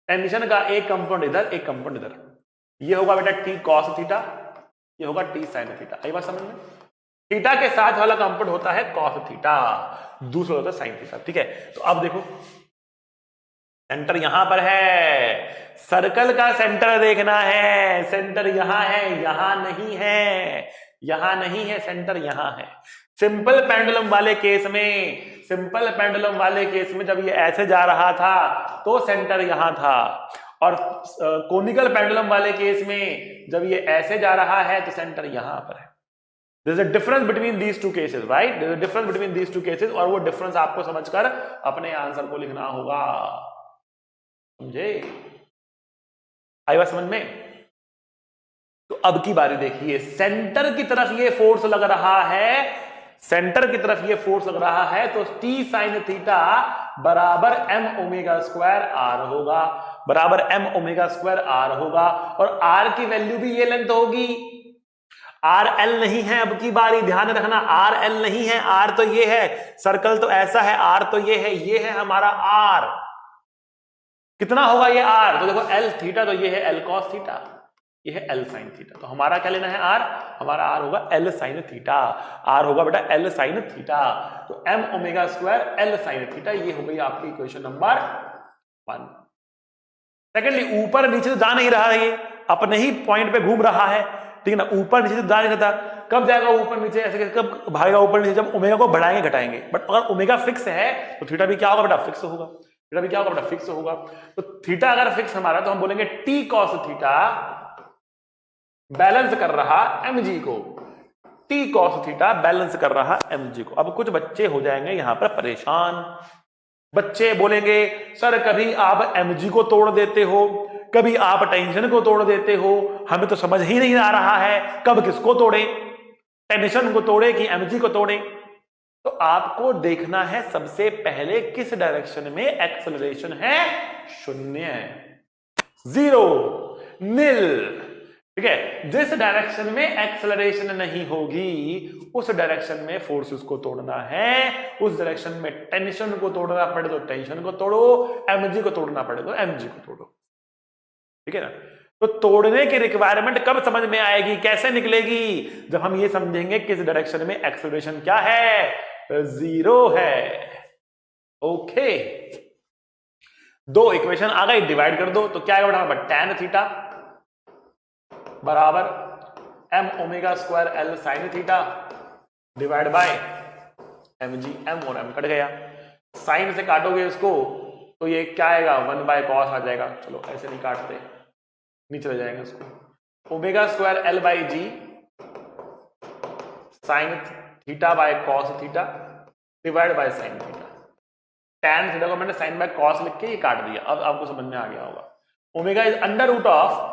टेंशन का एक कंपोनेंट इधर, एक कंपोनेंट इधर, ये होगा बेटा t cos थीटा, ये होगा t sin थीटा। आई बात समझ में, थीटा के साथ वाला कंपोनेंट होता है cos थीटा, दूसरा होता है sin थीटा, ठीक है। तो अब देखो सेंटर यहां पर है, सर्कल का सेंटर देखना है, सेंटर यहां है, यहां नहीं है, यहां नहीं है, सेंटर यहां है। सिंपल पेंडुलम वाले केस में, सिंपल पेंडुलम वाले केस में जब ये ऐसे जा रहा था तो सेंटर यहां था, और कोनिकल पेंडुलम वाले केस में जब ये ऐसे जा रहा है तो सेंटर यहां पर है। There is a difference between these two cases, right? There is a difference between these two cases, और वो डिफरेंस आपको समझकर अपने आंसर को लिखना होगा, समझे, आई बात समझ में। तो अब की बारी देखिए, सेंटर की तरफ ये फोर्स लग रहा है, सेंटर की तरफ ये फोर्स लग रहा है, तो t sin थीटा बराबर m ओमेगा स्क्वायर r होगा, बराबर m ओमेगा स्क्वायर r होगा, और r की वैल्यू भी ये लेंथ होगी। आर एल नहीं है, अब की बारी ध्यान रखना, आर एल नहीं है, आर तो ये है, सर्कल तो ऐसा है, आर तो ये है हमारा आर। कितना होगा ये आर? तो देखो एल थीटा, तो ये है एल कॉस थीटा, ये है एल साइन थीटा। तो हमारा क्या लेना है आर? हमारा आर होगा एल साइन थीटा, आर होगा बेटा एल साइन थीटा। तो M omega square L sine theta, ये हो गई आपकी इक्वेशन नंबर 1। सेकेंडली, ऊपर नीचे तो जा नहीं रहा है, ये अपने ही पॉइंट पे घूम रहा है, ठीक है ना, ऊपर नीचे तो जा नहीं रहता। कब जाएगा ऊपर नीचे? ऐसे कब भागेगा ऊपर नीचे? जब ओमेगा को बढ़ाएंगे घटाएंगे। बट अगर ओमेगा फिक्स है तो थीटा भी क्या होगा बेटा? फिक्स होगा। थीटा भी क्या होगा बेटा? फिक्स होगा। तो थीटा अगर फिक्स हमारा, तो हम बोलेंगे टी कॉस थीटा बैलेंस कर रहा mg को, टी कॉस थीटा बैलेंस कर रहा mg को। अब कुछ बच्चे हो जाएंगे यहां पर परेशान। बच्चे बोलेंगे सर कभी आप mg को तोड़ देते हो, कभी आप टेंशन को तोड़ देते हो, हमें तो समझ ही नहीं आ रहा है कब किसको तोड़े, टेंशन को तोड़े कि mg को तोड़े। तो आपको देखना है सबसे पहले किस डायरेक्शन में एक्सेलरेशन है? शून्य, जीरो, नील। ठीक है, जिस डायरेक्शन में एक्सेलरेशन नहीं होगी उस डायरेक्शन में फोर्सेस को तोड़ना है। उस डायरेक्शन में टेंशन को तोड़ना पड़े तो टेंशन को तोड़ो, mg को तोड़ना पड़े तो mg को तोड़ो। ठीक है ना? तो तोड़ने की रिक्वायरमेंट कब समझ में आएगी, कैसे निकलेगी? जब हम ये समझेंगे किस डायरेक्शन में एक्सेलरेशन क्या है? जीरो है। ओके, दो इक्वेशन आ गई, डिवाइड कर दो। तो क्या आएगा बेटा? टैन थीटा बराबर M omega square L sine theta divide by mg। M और एम कट गया, साइन से काटोगे इसको तो ये क्या आएगा? 1 बाय कॉस आ जाएगा। चलो ऐसे नहीं काटते, नीचे ले जाएंगे इसको। Omega square L by G sine theta by cos theta divide by sine theta. Tan theta को मैंने साइन बाय कॉस लिख के ये काट दिया। अब आपको समझ में आ गया होगा। Omega is under root of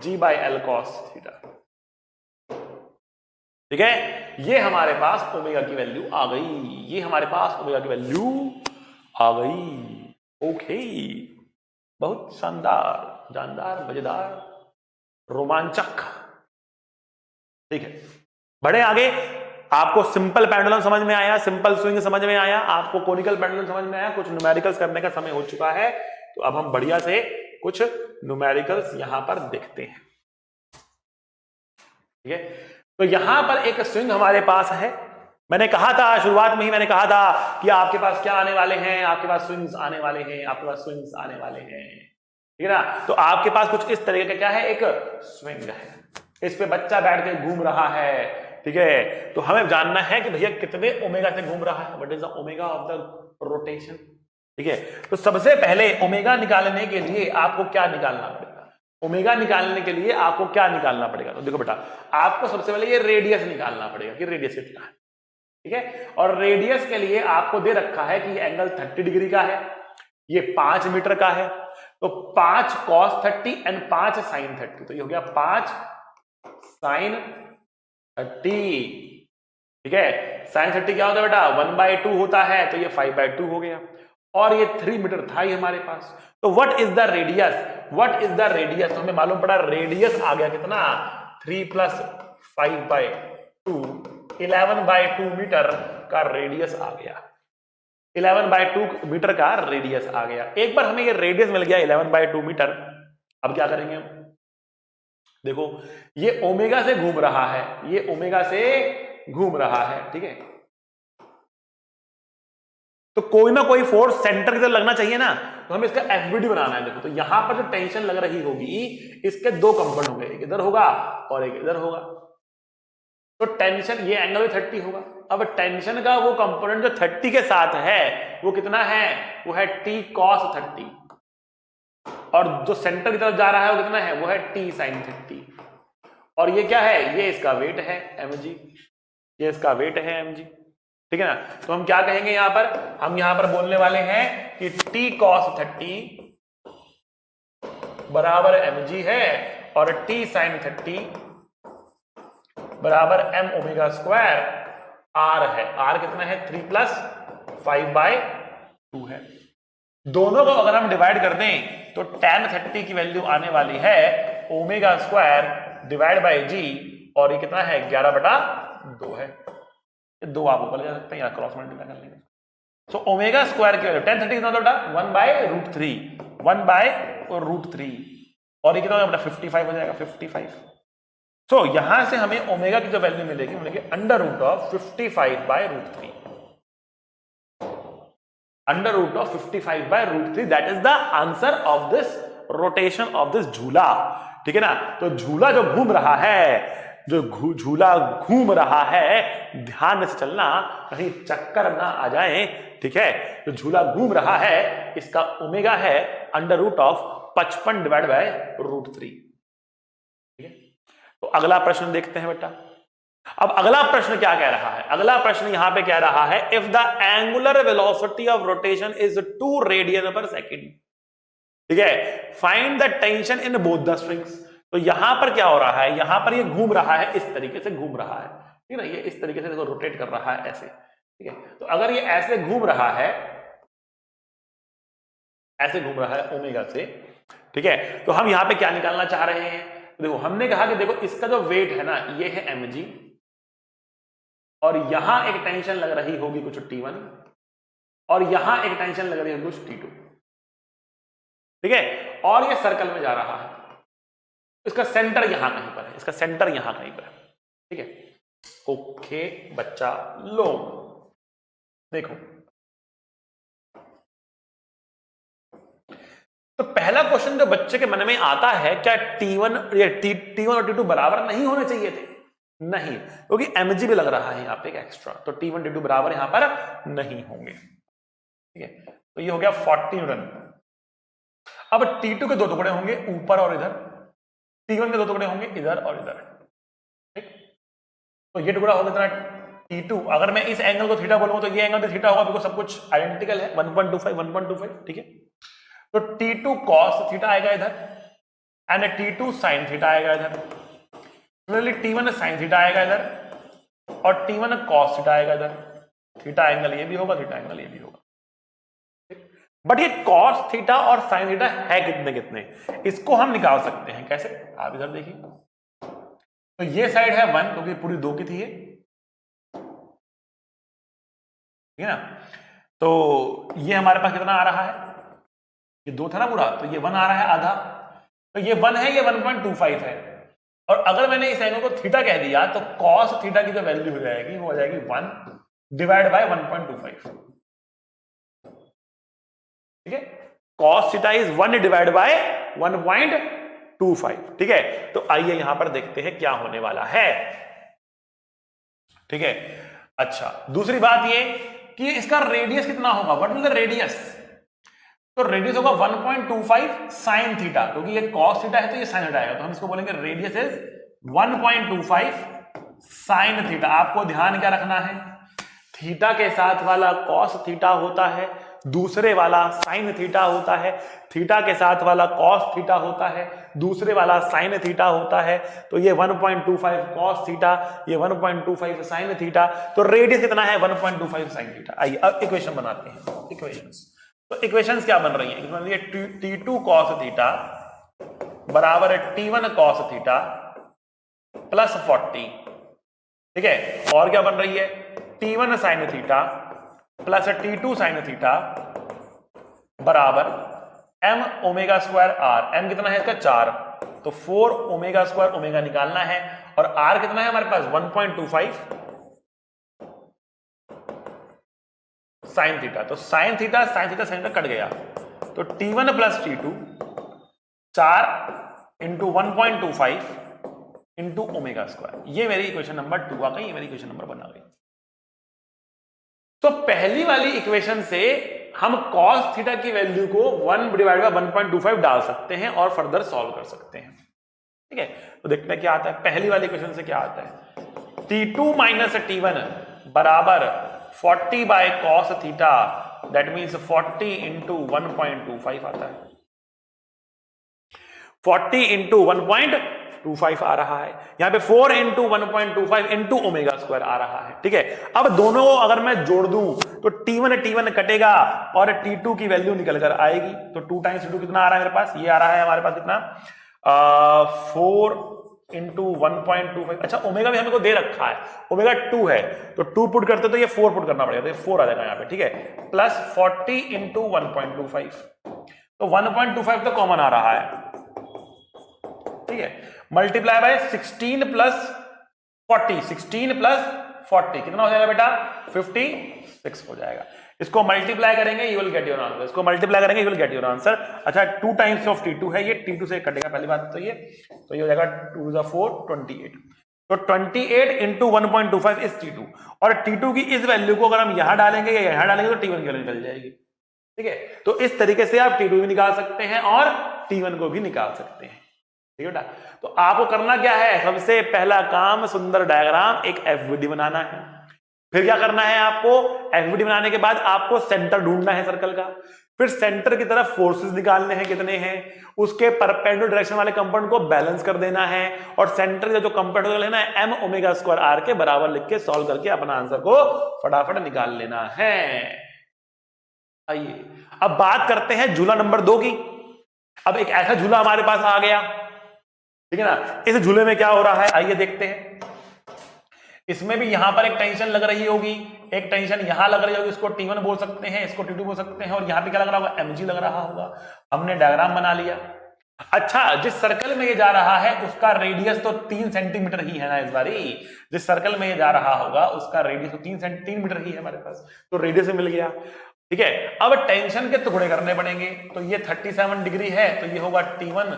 G by L cos theta. ठीक है, ये हमारे पास ओमेगा की वैल्यू आ गई, ये हमारे पास ओमेगा की वैल्यू आ गई। ओके, बहुत शानदार, जानदार, मजेदार, रोमांचक। ठीक है, बढ़े आगे। आपको सिंपल पेंडुलम समझ में आया, सिंपल स्विंग समझ में आया, आपको कोनिकल पेंडुलम समझ में आया, कुछ न्यूमेरिकल्स करने का समय हो चुका है। तो अब हम बढ़िया से कुछ न्यूमेरिकल्स यहां पर देखते हैं। ठीक है, तो यहां पर एक स्विंग हमारे पास है। मैंने कहा था शुरुआत में ही, मैंने कहा था कि आपके पास क्या आने वाले हैं? आपके पास स्विंग्स आने वाले हैं, आपके पास स्विंग्स आने वाले हैं। ठीक है ना? तो आपके पास कुछ इस तरीके का क्या है? एक स्विंग है, इस पे बच्चा बैठ के घूम रहा है। ठीक है, तो हमें जानना है कि भैया कितने ओमेगा से घूम रहा है, what is the omega of the rotation. ठीक है, तो सबसे पहले ओमेगा निकालने के लिए आपको क्या निकालना पड़ेगा? ओमेगा निकालने के लिए आपको क्या निकालना पड़ेगा? तो देखो बेटा, आपको सबसे पहले ये रेडियस निकालना पड़ेगा कि रेडियस कितना है। ठीक है, और रेडियस के लिए आपको दे रखा है कि ये एंगल 30 डिग्री का है, ये 5 मीटर का है। तो 5 cos 30 एंड 5 sin 30, तो ये हो गया 5 sin 30। ठीक है, sin 30 क्या होता है बेटा? 1/2 होता है, तो ये 5/2 हो गया। और ये 3 मीटर था ही हमारे पास। तो what is the radius? What is the radius? तो हमें मालूम पड़ा रेडियस आ गया कितना? 3 + 5/2, 11/2 मीटर का रेडियस आ गया। 11/2 मीटर का रेडियस आ गया। एक बार हमें ये रेडियस मिल गया 11/2 मीटर। अब क्या करेंगे हम? देखो, ये ओमेगा से घूम रहा है, ये ओमेगा से घूम रहा है। ठीक है, तो कोई ना कोई फोर्स सेंटर की तरफ लगना चाहिए ना, तो हमें इसका एफबीडी बनाना है। देखो, तो यहां पर जो टेंशन लग रही होगी, इसके दो कंपोनेंट होंगे, एक इधर होगा और एक इधर होगा। तो टेंशन, ये एंगल 30 होगा। अब टेंशन का वो कंपोनेंट जो 30 के साथ है वो कितना है? वो है t cos 30, और जो सेंटर की तरफ जा रहा है वो कितना है? वो है t sin 30। और ये क्या है? ये इसका वेट है mg, ये इसका वेट है mg। ठीक है ना? तो हम क्या कहेंगे यहां पर? हम यहां पर बोलने वाले हैं कि t cos 30 बराबर mg है और t sin 30 बराबर m ओमेगा स्क्वायर r है। r कितना है? 3 + 5/2 है। दोनों को अगर हम डिवाइड कर दें तो tan 30 की वैल्यू आने वाली है omega square divide bye g और ये कितना है 11/2 है। ये 2 आप ऊपर ले जा सकते हैं, यहाँ क्रॉस मल्टीप्लाई कर लेंगे। सो ओमेगा स्क्वायर की वैल्यू 1030 कितना होता है 1/√3 1/√3 और ये कितना होगा 55 हो जाएगा 55। सो यहां से हमें ओमेगा की जो वैल्यू मिलेगी √55/√3 √55/√3 that is the answer of this rotation of this झूला। ठीक है ना। तो झूला जो घूम रहा है, झूला घूम रहा है, ध्यान से चलना कहीं चक्कर ना आ जाए। ठीक है। जो झूला घूम रहा है इसका ओमेगा है √55/√3। ठीक है। तो अगला प्रश्न देखते हैं बेटा। अब अगला प्रश्न क्या कह रहा है? अगला प्रश्न यहां पे कह रहा है if the angular velocity of rotation is 2 रेडियन/सेकंड। ठीक है। Find the tension in both the strings. तो यहां पर क्या हो रहा है? यहां पर ये घूम रहा है, इस तरीके से घूम रहा है। ठीक है ना। ये इस तरीके से देखो रोटेट कर रहा है ऐसे। ठीक है। तो अगर ये ऐसे घूम रहा है, ऐसे घूम रहा है ओमेगा से, ठीक है, तो हम यहां पे क्या निकालना चाह रहे हैं? देखो हमने कहा कि देखो इसका जो वेट है ना ये है mg और यहां एक टेंशन लग रही होगी कुछ T1 और यहां एक टेंशन लग रही होगी कुछ T2। ठीक है। और ये सर्कल में जा रहा है, इसका सेंटर यहां कहीं पर है, इसका सेंटर यहां कहीं पर है। ठीक है। ओके बच्चा लोग देखो, तो पहला क्वेश्चन जो बच्चे के मन में आता है क्या T1 और T2 बराबर नहीं होने चाहिए थे? नहीं, क्योंकि mg भी लग रहा है यहां पे एक एक्स्ट्रा, तो T1 T2 बराबर यहां पर नहीं होंगे। ठीक है। तो ये हो गया 40 न्यूटन। अब T2 के 2 टुकड़े होंगे ऊपर और इधर, T1 के 2 टुकड़े होंगे इधर और इधर। ठीक। तो ये टुकड़ा होगा इतना T2। अगर मैं इस एंगल को थीटा बोलूंगा तो ये एंगल भी थीटा होगा, बिकॉज सब कुछ आइडेंटिकल है। 1.25 ठीक है। तो T2 cos थीटा आएगा इधर एंड T2 sin थीटा आएगा इधर। सिमिलरली T1 sin थीटा आएगा इधर और T1 cos थीटा आएगा इधर। थीटा एंगल ये भी होगा, थीटा एंगल ये भी होगा। बट ये cos थीटा और sin थीटा है कितने कितने, इसको हम निकाल सकते हैं। कैसे? आप इधर देखिए, तो ये साइड है 1 क्योंकि पूरी 2 की थी ये। ठीक है ना। तो ये हमारे पास कितना आ रहा है? ये 2 था ना पूरा, तो ये 1 आ रहा है आधा, तो ये 1 है, ये 1.25 है। और अगर मैंने इस एंगल को थीटा कह दिया तो cos थीटा की जो वैल्यू हो जाएगी वो हो जाएगी 1/1.25। ठीक है। cos theta is 1/1.25। ठीक है। तो आइए यहां पर देखते हैं क्या होने वाला है। ठीक है। अच्छा, दूसरी बात ये कि इसका रेडियस कितना होगा? What is the radius? तो रेडियस होगा 1.25 sin थीटा, क्योंकि ये cos थीटा है तो ये sin थीटा आएगा, तो हम इसको बोलेंगे रेडियस इज 1.25 sin थीटा। आपको ध्यान क्या रखना है? थीटा के साथ वाला cos थीटा होता है, दूसरे वाला sin थीटा होता है। थीटा के साथ वाला cos थीटा होता है, दूसरे वाला sin थीटा होता है। तो ये 1.25 cos थीटा, ये 1.25 sin थीटा। तो रेडियस कितना है? 1.25 sin थीटा। आइए अब इक्वेशन बनाते हैं। इक्वेशंस, तो इक्वेशंस क्या बन रही है? T2 cos थीटा बराबर है T1 cos थीटा प्लस 40। ठीक है। और क्या बन रही है? T1 sin theta plus T2 sin theta बराबर m omega square r। m कितना है इसका? 4, तो 4 ओमेगा स्क्वायर ओमेगा निकालना है। और r कितना है हमारे पास? 1.25 sin थीटा। तो sin थीटा कट गया, तो T1 plus T2 4 into 1.25 into omega square. ये मेरी इक्वेशन नंबर 2 आ गई, ये मेरी इक्वेशन नंबर 1 आ गई। तो पहली वाली इक्वेशन से हम cos थीटा की वैल्यू को 1/1.25 डाल सकते हैं और फर्दर सॉल्व कर सकते हैं। ठीक है। तो देखते हैं क्या आता है। पहली वाली इक्वेशन से क्या आता है? T2 माइनस T1 बराबर 40 by cos theta, that means 40 into 1.25 आता है। 40 इंटू 1.25 आ रहा है। यहां पे 4 इंटू 1.25 इंटू ओमेगा स्क्वायर आ रहा है। ठीक है। अब दोनों अगर मैं जोड़ दूं तो T1 कटेगा और T2 की वैल्यू निकल कर आएगी। तो 2 टाइम्स T2 कितना आ रहा है मेरे पास? ये आ रहा है हमारे पास कितना? 4 इंटू 1.25। अच्छा ओमेगा भी हमें को दे रखा है, ओमेगा 2 है तो 2 पुट करते तो ये 4 पुट करना पड़ेगा, तो ये 4 आ जाएगा यहाँ पे, ठीक है। प्लस 40 इंटू 1.25, तो 1.25 तो कॉमन आ रहा है, ठीक है। मल्टीप्लाई बाय 16 प्लस 40, 16 प्लस 40 कितना हो जाएगा बेटा? 56 हो जाएगा। इसको मल्टीप्लाई करेंगे you will get your answer, इसको मल्टीप्लाई करेंगे you will get your answer. अच्छा 2 टाइम्स ऑफ T2 है, ये T2 से कटेगा पहली बात तो ये हो जाएगा 2 to the 4 28, तो 28 इंटू 1.25 इज T2, और T2 की इस वैल्यू को अगर हम यहां डालेंगे या यहां डालेंगे तो T1 की वैल्यू निकल जाएगी, ठीक है। तो इस तरीके से आप T2 भी निकाल सकते हैं और T1 को भी निकाल सकते हैं, ठीक है बेटा। तो आपको करना क्या है, सबसे पहला काम सुंदर डायग्राम एक एफवीडी बनाना है। फिर क्या करना है आपको, एफवीडी बनाने के बाद आपको सेंटर ढूंढना है सर्कल का, फिर सेंटर की तरफ फोर्सेस निकालने हैं कितने हैं, उसके परपेंडिकुलर डायरेक्शन वाले कंपाउंड को बैलेंस कर देना है, और सेंटर का जो कंपाउंड लेना है m ओमेगा स्क्वायर r के बराबर लिख के सॉल्व करके अपना आंसर को फटाफट निकाल लेना है। आइए अब बात करते हैं झूला नंबर 2 की। अब एक ऐसा झूला हमारे पास आ गया, ठीक है ना। इस झूले में क्या हो रहा है आइए देखते हैं। इसमें भी यहां पर एक टेंशन लग रही होगी, एक टेंशन यहां लग रही होगी, इसको T1 बोल सकते हैं, इसको T2 बोल सकते हैं, और यहां पे क्या लग रहा होगा, mg लग रहा होगा। हमने डायग्राम बना लिया। अच्छा जिस सर्कल में ये जा रहा है उसका रेडियस तो 3 सेंटीमीटर ही है ना इस बारी, जिस सर्कल में ये जा रहा होगा उसका रेडियस तो 3 मीटर ही है हमारे पास, तो रेडियस में मिल गया, ठीक है। अब टेंशन के टुकड़े करने पड़ेंगे, तो ये 37 डिग्री है तो ये होगा T1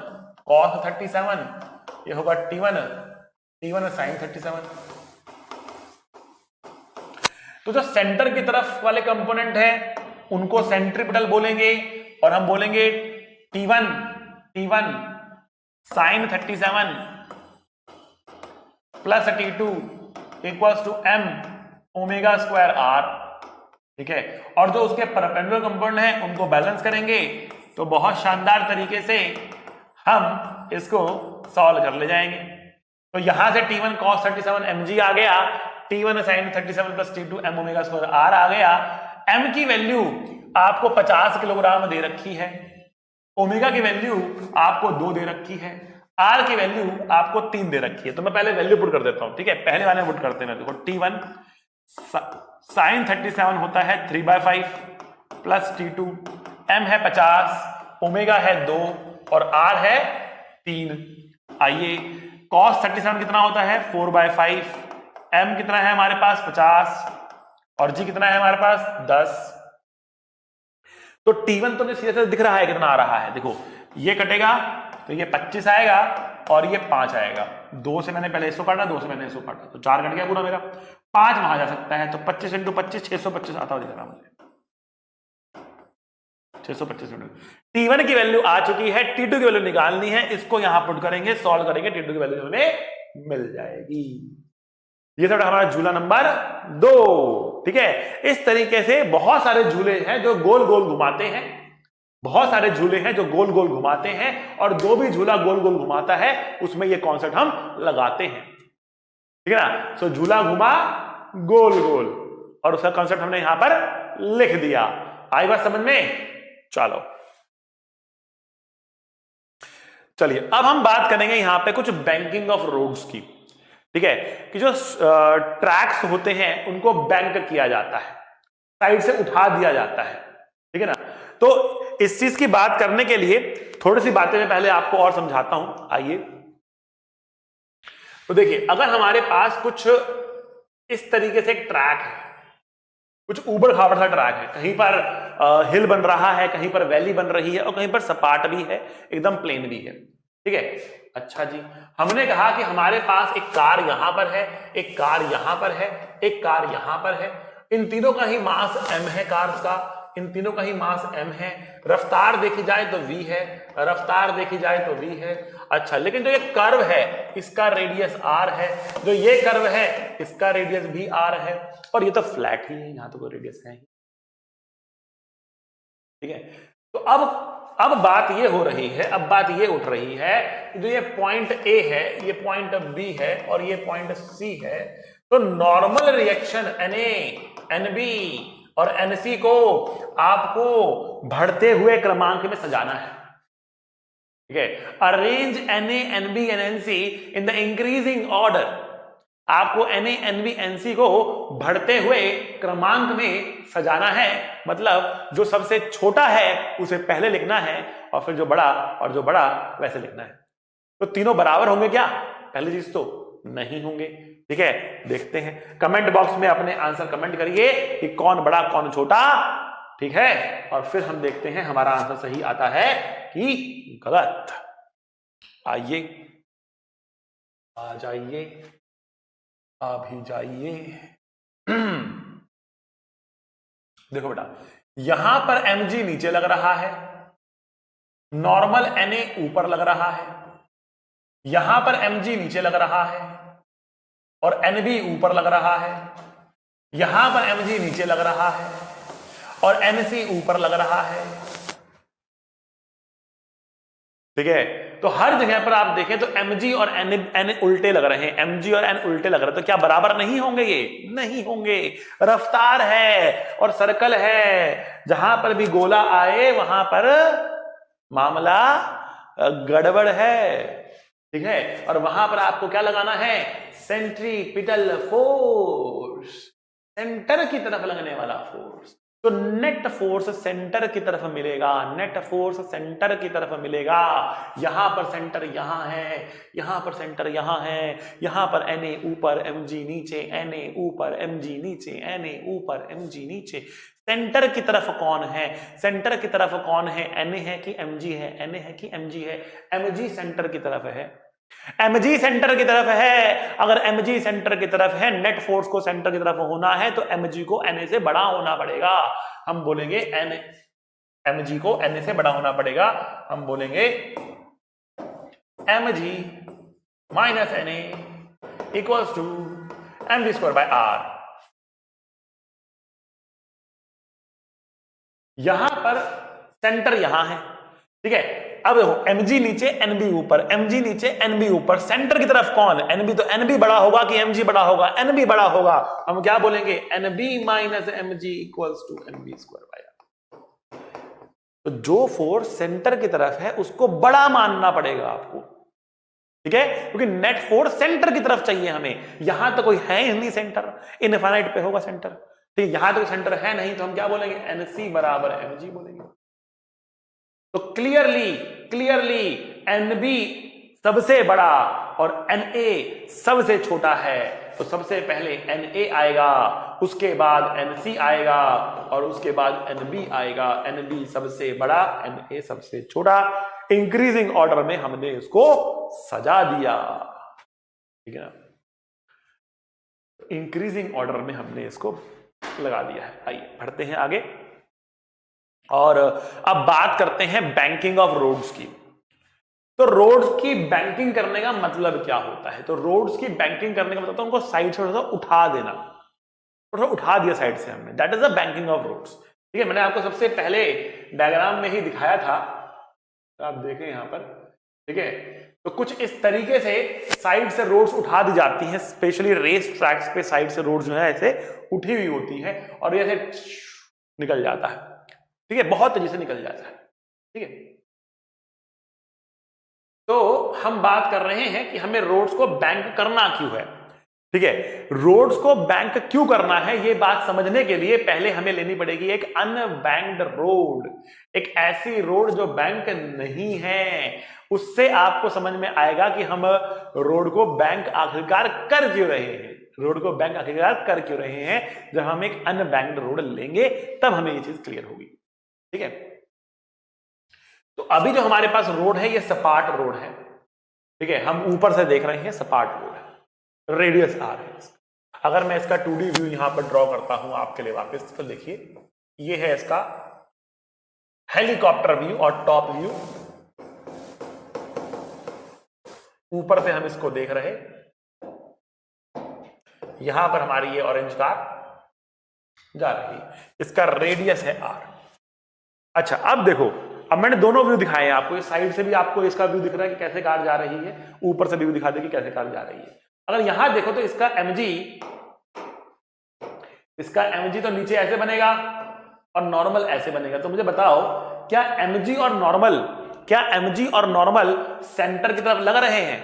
cos 37, ये होगा T1 sin 37। तो जो सेंटर की तरफ वाले कंपोनेंट है उनको सेंट्रीपिटल बोलेंगे, और हम बोलेंगे T1 sin 37 plus T2 equals to m omega square r, ठीक है। और जो उसके परपेंडिकुलर कंपोनेंट है उनको बैलेंस करेंगे, तो बहुत शानदार तरीके से हम इसको सॉल्व कर ले जाएंगे। तो यहां से T1 cos 37 mg आ गया, T1 sin 37 plus T2 m omega square r आ गया। m की वैल्यू आपको 50 किलोग्राम दे रखी है, ओमेगा की वैल्यू आपको 2 दे रखी है, r की वैल्यू आपको 3 दे रखी है। तो मैं पहले वैल्यू पुट कर देता हूं, ठीक है। पहले वाले पुट करते हैं, देखो T1 sin 37 होता है 3/5 प्लस T2 m है 50, ओमेगा है 2 और r है 3। आइए cos 37 कितना होता है 4/5, m कितना है हमारे पास 50 और g कितना है हमारे पास 10। तो T1 तो सीधे से दिख रहा है कितना आ रहा है, देखो ये कटेगा तो ये 25 आएगा और ये 5 आएगा। 2 से मैंने पहले इसको काटा, 2 से मैंने इसको काटा, तो 4 कट गया पूरा मेरा, 5 वहां जा सकता है, तो 25 इंटू 25 625 आता हुआ दिख रहा मुझे, 625 मिनट। T1 की वैल्यू आ चुकी है, T2 की वैल्यू निकालनी है, इसको यहां पुट करेंगे, सॉल्व करेंगे, T2 की वैल्यू हमें मिल जाएगी। ये सब हमारा झूला नंबर 2, ठीक है। इस तरीके से बहुत सारे झूले हैं जो गोल गोल घुमाते हैं, बहुत सारे झूले हैं जो गोल गोल घुमाते हैं, और जो भी झूला गोल गोल घुमाता है उसमें ये कॉन्सेप्ट हम लगाते हैं, ठीक है ना। सो झूला घुमा गोल गोल, और उसका कॉन्सेप्ट हमने यहां पर लिख दिया। आई बात समझ में? चलो चलिए अब हम बात करेंगे यहां पे कुछ बैंकिंग ऑफ रोड्स की, ठीक है, कि जो ट्रैक्स होते हैं उनको बैंक किया जाता है, साइड से उठा दिया जाता है, ठीक है ना। तो इस चीज की बात करने के लिए थोड़ी सी बातें मैं पहले आपको और समझाता हूं, आइए। तो देखिए अगर हमारे पास कुछ इस तरीके से एक ट्रैक है, कुछ ऊबड़ खाबड़ सा ट्रैक है, कहीं पर हिल बन रहा है, कहीं पर वैली बन रही है, और कहीं पर सपाट भी है, एकदम प्लेन भी है, ठीक है। अच्छा जी, हमने कहा कि हमारे पास एक कार यहां पर है, एक कार यहां पर है, एक कार यहां पर है, इन तीनों का ही मास m है, कार्स का इन तीनों का ही मास m है, रफ्तार देखी जाए तो v है, रफ्तार देखी जाए तो v है। अच्छा, लेकिन जो ये कर्व है इसका रेडियस r है, जो ये कर्व है इसका रेडियस भी r है, और ये तो फ्लैट ही है, यहां तो कोई रेडियस है, ठीक है। तो अब बात ये हो रही है, अब बात ये उठ रही है कि जो ये पॉइंट A है, ये पॉइंट B है और ये पॉइंट C है, तो नॉर्मल रिएक्शन Na, Nb और Nc को आपको बढ़ते हुए क्रमांक में सजाना है, ठीक है, arrange Na Nb Nc in the increasing order. आपको Na Nb Nc को बढ़ते हुए क्रमांक में सजाना है, मतलब जो सबसे छोटा है उसे पहले लिखना है और फिर जो बड़ा और जो बड़ा वैसे लिखना है। तो तीनों बराबर होंगे क्या? पहली चीज तो नहीं होंगे। ठीक है, देखते हैं, कमेंट बॉक्स में अपने आंसर कमेंट करिए कि कौन बड़ा कौन छोटा। ठीक है, और फिर हम देखते हैं हमारा आंसर सही आता है कि गलत। आइए, आ जाइए, आ भी जाइए। देखो बेटा, यहां पर mg नीचे लग रहा है, नॉर्मल Na ऊपर लग रहा है, यहां पर mg नीचे लग रहा है और Nb ऊपर लग रहा है, यहां पर mg नीचे लग रहा है और Nc ऊपर लग रहा है। ठीक है, तो हर जगह पर आप देखें तो mg और n उल्टे लग रहे हैं, mg और n उल्टे लग रहे हैं, तो क्या बराबर नहीं होंगे? ये नहीं होंगे। रफ्तार है और सर्कल है, जहां पर भी गोला आए वहां पर मामला गड़बड़ है। ठीक है, और वहां पर आपको क्या लगाना है? सेंट्रीपिटल फोर्स, सेंटर की तरफ लगने वाला फोर्स। तो नेट फोर्स सेंटर की तरफ मिलेगा, नेट फोर्स सेंटर की तरफ मिलेगा। यहां पर सेंटर यहां है, यहां पर सेंटर यहां है, यहां पर Na ऊपर mg नीचे, Na ऊपर mg नीचे, Na ऊपर mg नीचे। सेंटर की तरफ कौन है? सेंटर की तरफ कौन है? Na है कि mg है? Na है कि mg है? mg सेंटर की तरफ है, mg सेंटर की तरफ है। अगर mg सेंटर की तरफ है, नेट फोर्स को सेंटर की तरफ होना है तो mg को Na से बड़ा होना पड़ेगा। हम बोलेंगे mg को Na से बड़ा होना पड़ेगा। हम बोलेंगे mg minus Na equals to mg square by r। यहां पर सेंटर यहां है। ठीक है, अब देखो, mg नीचे Nb ऊपर, mg नीचे Nb ऊपर, सेंटर की तरफ कौन? Nb, तो Nb बड़ा होगा कि mg बड़ा होगा? Nb बड़ा होगा। हम क्या बोलेंगे? Nb minus mg equals to Nb square by r। तो जो फोर्स सेंटर की तरफ है उसको बड़ा मानना पड़ेगा आपको। ठीक है, क्योंकि नेट फोर्स सेंटर की तरफ चाहिए हमें। यहां तो कोई है ही नहीं सेंटर, इनफाइनाइट पे होगा सेंटर। ठीक है, यहां तो सेंटर है नहीं, तो हम क्या बोलेंगे? Nc बराबर mg बोलेंगे। तो क्लियरली Nb सबसे बड़ा और Na सबसे छोटा है, तो सबसे पहले Na आएगा, उसके बाद Nc आएगा और उसके बाद Nb आएगा। Nb सबसे बड़ा, Na सबसे छोटा। इंक्रीजिंग ऑर्डर में हमने इसको सजा दिया। ठीक है ना, इंक्रीजिंग ऑर्डर में हमने इसको लगा दिया है। आइए बढ़ते हैं आगे और अब बात करते हैं बैंकिंग ऑफ रोड्स की। तो रोड्स की बैंकिंग करने का मतलब क्या होता है? तो रोड्स की बैंकिंग करने का मतलब तो उनको साइड से थोड़ा सा उठा देना, थोड़ा उठा दिया साइड से हमने, that is the banking of roads. ठीक है, मैंने आपको सबसे पहले डायग्राम में ही दिखाया था, तो आप देखें यहां पर। ठीक है, तो कुछ इस तरीके से साइड से रोड्स उठा दी जाती हैं, स्पेशली रेस ट्रैक्स पे साइड से रोड्स जो है ऐसे उठी हुई होती है और ये ऐसे निकल जाता है। ठीक है, बहुत तेजी से निकल जाता है। ठीक है, तो हम बात कर रहे हैं कि हमें रोड्स को बैंक करना क्यों है। ठीक है, रोड्स को बैंक क्यों करना है ये बात समझने के लिए पहले हमें लेनी पड़ेगी एक अनबैंक्ड रोड, एक ऐसी रोड जो बैंक नहीं है। उससे आपको समझ में आएगा कि हम रोड को बैंक आखिरकार कर क्यों रहे हैं, रोड को बैंक आखिरकार कर क्यों रहे हैं। जब हम एक अनबैंक्ड रोड लेंगे तब हमें ये चीज क्लियर होगी। ठीक है, तो अभी जो हमारे पास रोड है ये सपाट रोड है। ठीक है, हम ऊपर से देख रहे हैं सपाट रोड है, रेडियस r है। अगर मैं इसका 2D व्यू यहां पर ड्रॉ करता हूं आपके लिए वापस, तो देखिए ये है इसका हेलीकॉप्टर व्यू और टॉप व्यू। ऊपर से हम इसको देख रहे, यहां पर हमारी ये ऑरेंज कार जा रही है, इसका रेडियस है r। अच्छा, अब देखो, अब मैंने दोनों व्यू दिखाए हैं आपको। इस साइड से भी आपको इसका व्यू दिख रहा है कि कैसे कार जा रही है, ऊपर से भी व्यू दिखा दे कि कैसे कार जा रही है। अगर यहां देखो तो इसका mg तो नीचे ऐसे बनेगा और नॉर्मल ऐसे बनेगा। तो मुझे बताओ क्या mg और नॉर्मल क्या mg और नॉर्मल सेंटर की तरफ लग रहे हैं?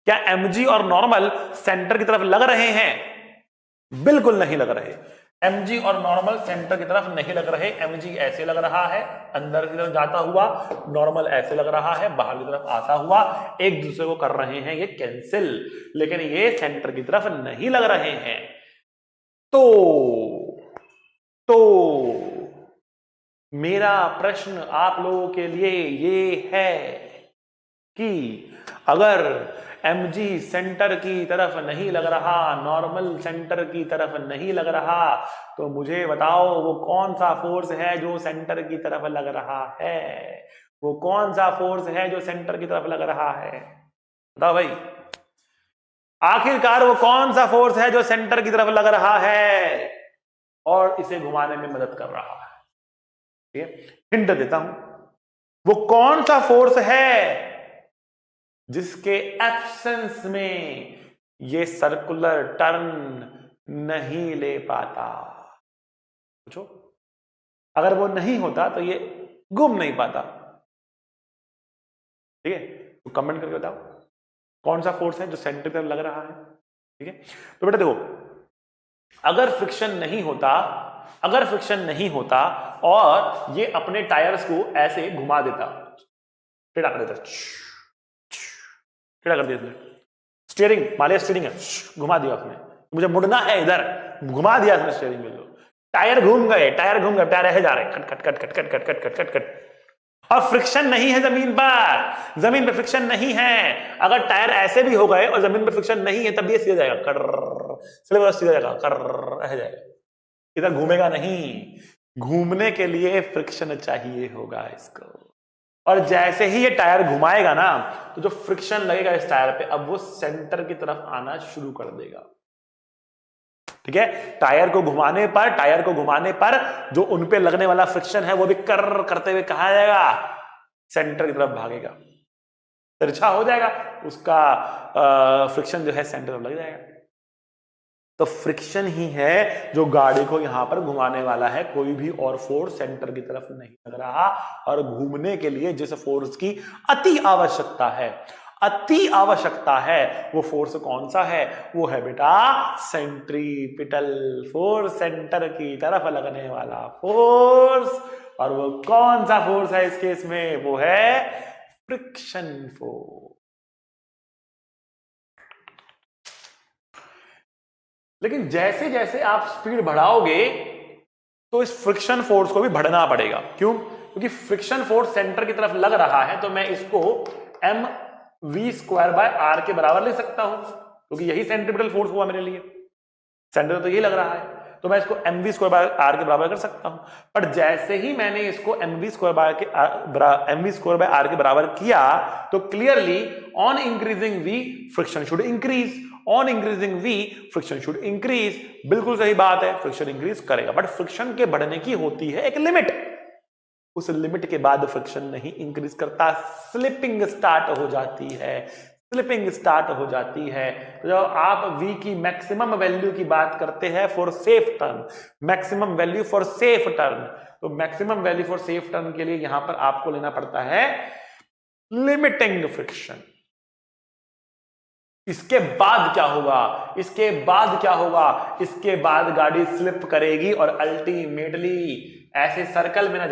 क्या mg और नॉर्मल सेंटर की तरफ लग रहे हैं? बिल्कुल नहीं लग रहे। mg और नॉर्मल सेंटर की तरफ नहीं लग रहे। mg ऐसे लग रहा है अंदर की तरफ जाता हुआ, नॉर्मल ऐसे लग रहा है बाहर की तरफ आता हुआ, एक दूसरे को कर रहे हैं ये कैंसिल, लेकिन ये सेंटर की तरफ नहीं लग रहे हैं। तो मेरा प्रश्न आप लोगों के लिए ये है कि अगर mg सेंटर की तरफ नहीं लग रहा, नॉर्मल सेंटर की तरफ नहीं लग रहा, तो मुझे बताओ वो कौन सा फोर्स है जो सेंटर की तरफ लग रहा है? वो कौन सा फोर्स है जो सेंटर की तरफ लग रहा है? बताओ भाई, आखिरकार वो कौन सा फोर्स है जो सेंटर की तरफ लग रहा है और इसे घुमाने में मदद कर रहा है? ठीक है, हिंट देता हूं, वो कौन सा फोर्स है जिसके एब्सेंस में ये सर्कुलर टर्न नहीं ले पाता? पूछो, अगर वो नहीं होता तो ये घूम नहीं पाता। ठीक है, तो कमेंट करके बताओ कौन सा फोर्स है जो सेंटर की तरफ लग रहा है। ठीक है, तो बेटा देखो, अगर फ्रिक्शन नहीं होता और ये अपने टायर्स को ऐसे घुमा देता, टेढ़ा कर देता, टेढ़ा कर दिया, स्टीयरिंग मालिया स्टीयरिंग है, घुमा दिया उसने, मुझे मुड़ना है इधर, घुमा दिया उसने स्टीयरिंग में, टायर घूम गए, टायर रह जा रहे, cut cut cut cut cut cut cut cut cut. और फ्रिक्शन नहीं है जमीन पर, जमीन पे फ्रिक्शन नहीं है। अगर टायर ऐसे भी हो गए और जमीन पे फ्रिक्शन नहीं है तब ये सीधा जाएगा, कर सीधा जाएगा, कर ऐसे जाएगा, इधर घूमेगा नहीं। घूमने के लिए फ्रिक्शन चाहिए होगा इसको, और जैसे ही ये टायर घुमाएगा ना तो जो फ्रिक्शन लगेगा इस टायर पे, अब वो सेंटर की तरफ आना शुरू कर देगा। ठीक है, टायर को घुमाने पर जो उनपे लगने वाला फ्रिक्शन है वो भी कर करते हुए कहा जाएगा, सेंटर की तरफ भागेगा, तिरछा हो जाएगा, उसका फ्रिक्शन जो है सेंटर में लग जाएगा। तो फ्रिक्शन ही है जो गाड़ी को यहां पर घुमाने वाला है, कोई भी और फोर्स सेंटर की तरफ नहीं लग रहा। और घूमने के लिए जिस फोर्स की अति आवश्यकता है वो फोर्स कौन सा है? वो है बेटा सेंट्रीपिटल फोर्स, सेंटर की तरफ लगने वाला फोर्स। और वो कौन सा फोर्स है इस केस में? वो है फ्रिक्शन फोर्स। लेकिन जैसे जैसे आप स्पीड बढ़ाओगे तो इस फ्रिक्शन फोर्स को भी बढ़ना पड़ेगा। क्यों? क्योंकि फ्रिक्शन फोर्स सेंटर की तरफ लग रहा है, तो मैं इसको mv²/r के बराबर ले सकता हूं, क्योंकि यही सेंट्रीपिटल फोर्स हुआ मेरे लिए, सेंटर तो यही लग रहा है, तो मैं इसको mv²/r के बराबर कर सकता हूं। पर जैसे ही मैंने इसको mv² के बराबर किया तो clearly on increasing v friction should increase, on increasing v friction should increase. बिल्कुल सही बात है, फ्रिक्शन इंक्रीज करेगा, बट फ्रिक्शन के बढ़ने की होती है एक लिमिट, उस लिमिट के बाद फ्रिक्शन नहीं इंक्रीज करता, स्लिपिंग स्टार्ट हो जाती है। तो जब आप v की मैक्सिमम वैल्यू की बात करते हैं for safe turn, maximum value for safe turn, तो maximum value for safe turn के लिए यहां पर आपको लेना पड़ता है लिमिटिंग फ्रिक्शन। इसके बाद क्या होगा? इसके बाद गाड़ी स्लिप करेगी और अल्टीमेटली ऐसे सर्कल में न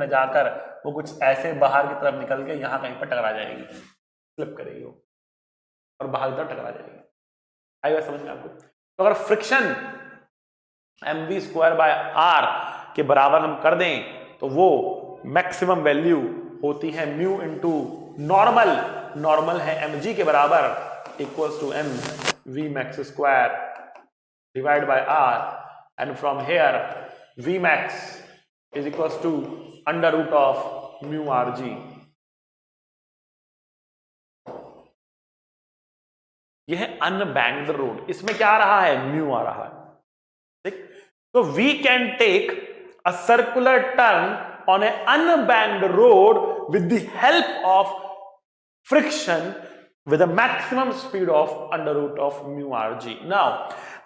जाकर वो कुछ ऐसे बाहर की तरफ निकल के यहां कहीं पर टकरा जाएगी, स्लिप करेगी वो और बाहर की तरफ टकरा जाएगी। आई बात समझ में आपको? तो अगर फ्रिक्शन mv²/r के बराबर हम कर दें तो वो मैक्सिमम वैल्यू होती है म्यू इंटू नॉर्मल है mg के बराबर equals to mv_max² divide by r, and from here vmax is equals to √of μrg। यह है अनबैंक्ड रोड, इसमें क्या आ रहा है? म्यू आ रहा है। ठीक, तो we can take a circular turn on an unbanked road with the help of friction with a maximum speed of √of μrg. Now,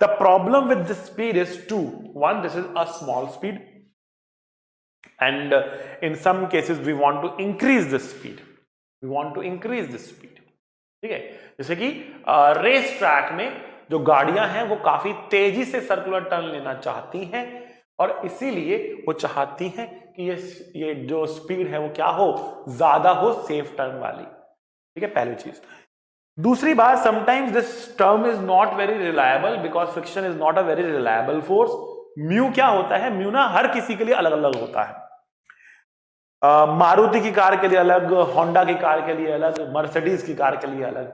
the problem with this speed is two. One, this is a small speed, and in some cases we want to increase the speed, ठीक है। जैसे कि race track में जो गाड़ियां हैं वो काफी तेजी से सर्कुलर टर्न लेना चाहती हैं और इसीलिए वो चाहती हैं कि ये जो स्पीड है वो क्या हो, ज्यादा हो, सेफ टर्न वाली, ठीक है, पहली चीज। दूसरी बात, sometimes this term is not very reliable because friction is not a very reliable force. Mu क्या होता है, म्यू ना हर किसी के लिए अलग अलग होता है। मारुति की कार के लिए अलग, होंडा की कार के लिए अलग, मर्सिडीज की कार के लिए अलग,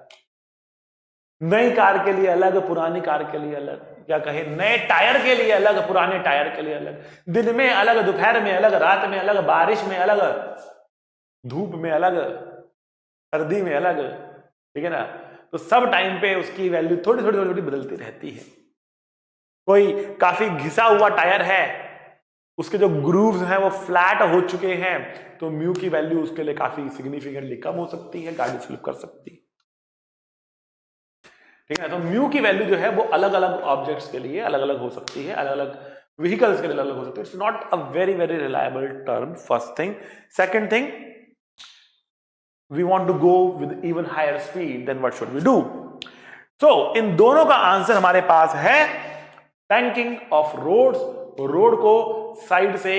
नई कार के लिए अलग, पुरानी कार के लिए अलग, क्या कहे, नए टायर के लिए अलग, पुराने टायर के लिए अलग, दिन में अलग, दोपहर में अलग, रात में अलग, बारिश में अलग, धूप में अलग, सर्दी में अलग, ठीक है ना। तो सब टाइम पे उसकी वैल्यू थोड़ी थोड़ी थोड़ी थोड़ी बदलती रहती है। कोई काफी घिसा हुआ टायर है, उसके जो ग्रूव्स हैं वो फ्लैट हो चुके हैं, तो म्यू की वैल्यू उसके लिए काफी सिग्निफिकेंटली कम हो सकती है, गाड़ी स्लिप कर सकती है, ठीक है। तो म्यू की वैल्यू जो है वो अलग अलग ऑब्जेक्ट्स के लिए अलग अलग हो सकती है, अलग अलग व्हीकल्स के लिए अलग अलग हो सकती है। It's not a very very reliable term, first thing. Second thing, we want to go with even higher speed, then what should we do? So इन दोनों का आंसर हमारे पास है बैंकिंग ऑफ रोड्स। रोड को साइड से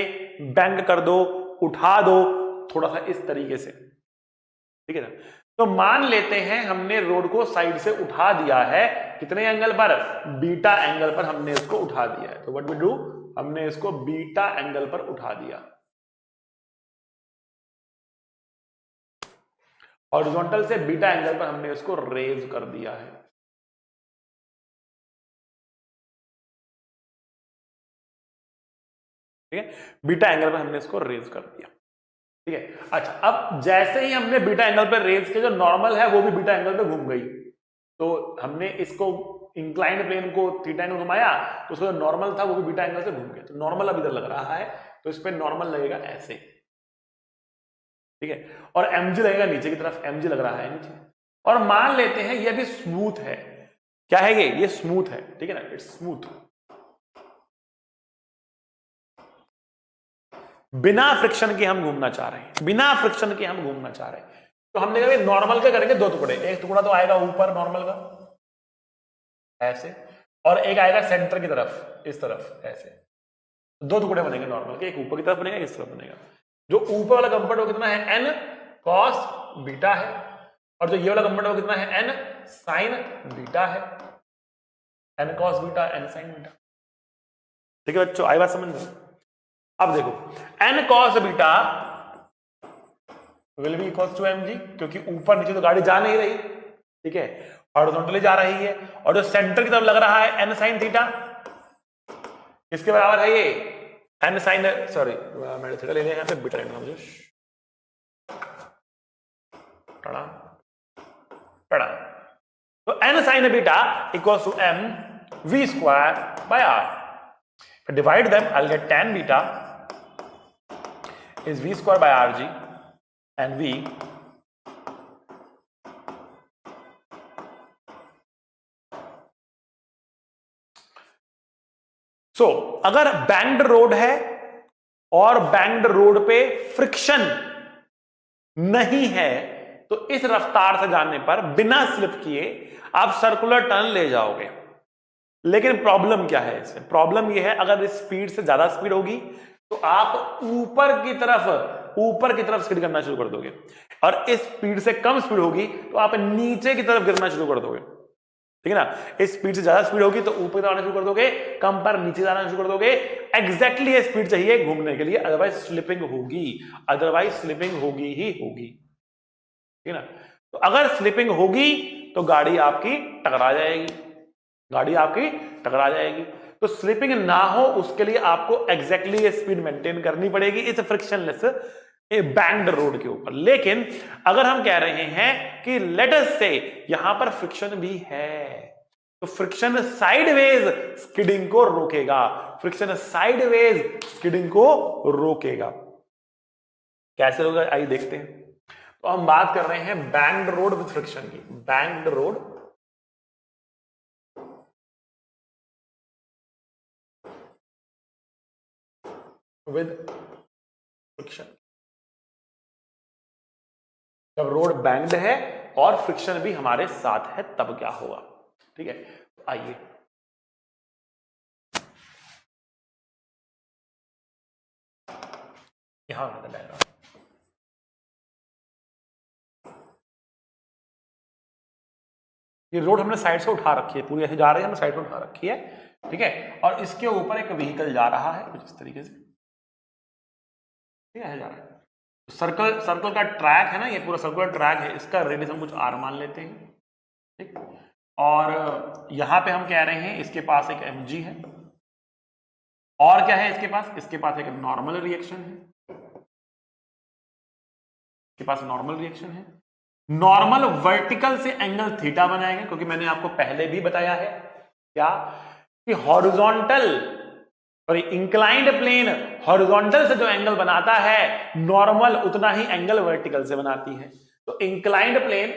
bank कर दो, उठा दो थोड़ा सा इस तरीके से, ठीक है ना। तो मान लेते हैं हमने रोड को साइड से उठा दिया है, कितने एंगल पर, बीटा एंगल पर हमने इसको उठा दिया है। तो व्हाट वी डू, हमने इसको बीटा एंगल पर उठा दिया, हॉरिजॉन्टल से बीटा एंगल पर हमने इसको रेज कर दिया है, ठीक है, बीटा एंगल पर हमने इसको रेज कर दिया, ठीक है। अच्छा, अब जैसे ही हमने बीटा एंगल पर रेज किया, जो नॉर्मल है वो भी बीटा एंगल पे घूम गई, तो हमने इसको इंक्लाइंड प्लेन को थीटा एंगल घुमाया, तो उसका जो नॉर्मल था वो भी बीटा एंगल से घूम गया। तो नॉर्मल अब इधर लग रहा है, तो इस पर नॉर्मल लगेगा ऐसे, ठीक है, और mg लगेगा नीचे की तरफ, mg लग रहा है नीचे। और मान लेते हैं ये भी स्मूथ है, क्या है ये स्मूथ है, ठीक है ना, इट्स स्मूथ, बिना फ्रिक्शन के हम घूमना चाह रहे हैं, बिना फ्रिक्शन के हम घूमना चाह रहे हैं। तो हमने कहा नॉर्मल के करेंगे दो टुकड़े, एक टुकड़ा तो आएगा ऊपर नॉर्मल का ऐसे, और एक आएगा सेंटर की तरफ इस तरफ ऐसे, दो टुकड़े बनेंगे नॉर्मल के, एक ऊपर की तरफ बनेगा, इस तरफ बनेगा। जो ऊपर वाला कंपोनेंट वो कितना है, n cos बीटा है, और जो ये वाला कंपोनेंट वो कितना है, n sin बीटा है, n cos beta, n sin beta, ठीक है बच्चों, आई बात समझ में। अब देखो n cos beta will be equal to mg, क्योंकि ऊपर नीचे तो गाड़ी जा नहीं रही, ठीक है, हॉरिजॉन्टली जा रही है, और जो सेंटर की तरफ लग रहा है n sin थीटा, इसके बराबर है ये n sin, सॉरी मैंने थीटा ले लिया यहाँ पे, बीटा लेना मुझे, टड़ा टड़ा। तो n sin beta equals to m v square by r, if I divide them I'll get tan beta is v square by rg, and v so अगर banked road है और बैंक्ड रोड पे friction नहीं है, तो इस रफ्तार से जाने पर बिना स्लिप किए आप सर्कुलर टर्न ले जाओगे। लेकिन प्रॉब्लम क्या है इसमें, प्रॉब्लम यह है अगर इस स्पीड से ज्यादा स्पीड होगी तो आप ऊपर की तरफ स्किड करना शुरू कर दोगे, और इस स्पीड से कम स्पीड होगी तो आप नीचे की तरफ गिरना शुरू कर दोगे, ठीक है ना। इस स्पीड से ज्यादा स्पीड होगी तो ऊपर जाना शुरू कर दोगे, कम पर नीचे जाना शुरू कर दोगे। एग्जैक्टली ये स्पीड चाहिए घूमने के लिए, अदरवाइज स्लिपिंग होगी ही होगी, ठीक है ना। तो अगर स्लिपिंग होगी तो गाड़ी आपकी टकरा जाएगी, तो स्लिपिंग ना हो उसके लिए आपको एग्जैक्टली ये स्पीड मेंटेन करनी पड़ेगी इस फ्रिक्शनलेस बैंक्ड रोड के ऊपर। लेकिन अगर हम कह रहे हैं कि लेट अस से यहां पर फ्रिक्शन भी है, तो फ्रिक्शन साइडवेज स्किडिंग को रोकेगा, कैसे होगा आइए देखते हैं। तो हम बात कर रहे हैं बैंक्ड रोड विद फ्रिक्शन की, बैंक्ड रोड विद फ्रिक्शन। जब रोड बैंक्ड है और फ्रिक्शन भी हमारे साथ है तब क्या होगा, ठीक है। तो आइए यहां डायग्राम, ये रोड हमने साइड से उठा रखी है, पूरी ऐसे जा रही है, हमने साइड से उठा रखी है, ठीक है। और इसके ऊपर एक व्हीकल जा रहा है कुछ इस तरीके से, ठीक है, जा रहा है। सर्कल का ट्रैक है ना, ये पूरा सर्कुलर ट्रैक है, इसका रेडियस हम कुछ r मान लेते हैं, ठीक। और यहां पे हम कह रहे हैं इसके पास एक mg है, और क्या है इसके पास एक नॉर्मल रिएक्शन है, इसके पास नॉर्मल रिएक्शन है। नॉर्मल वर्टिकल से एंगल थीटा बनाएंगे, क्योंकि मैंने आपको पहले भी बताया है क्या कि हॉरिजॉन्टल और इंक्लाइंड प्लेन हॉरिजॉन्टल से जो एंगल बनाता है नॉर्मल उतना ही एंगल वर्टिकल से बनाती है। तो इंक्लाइंड प्लेन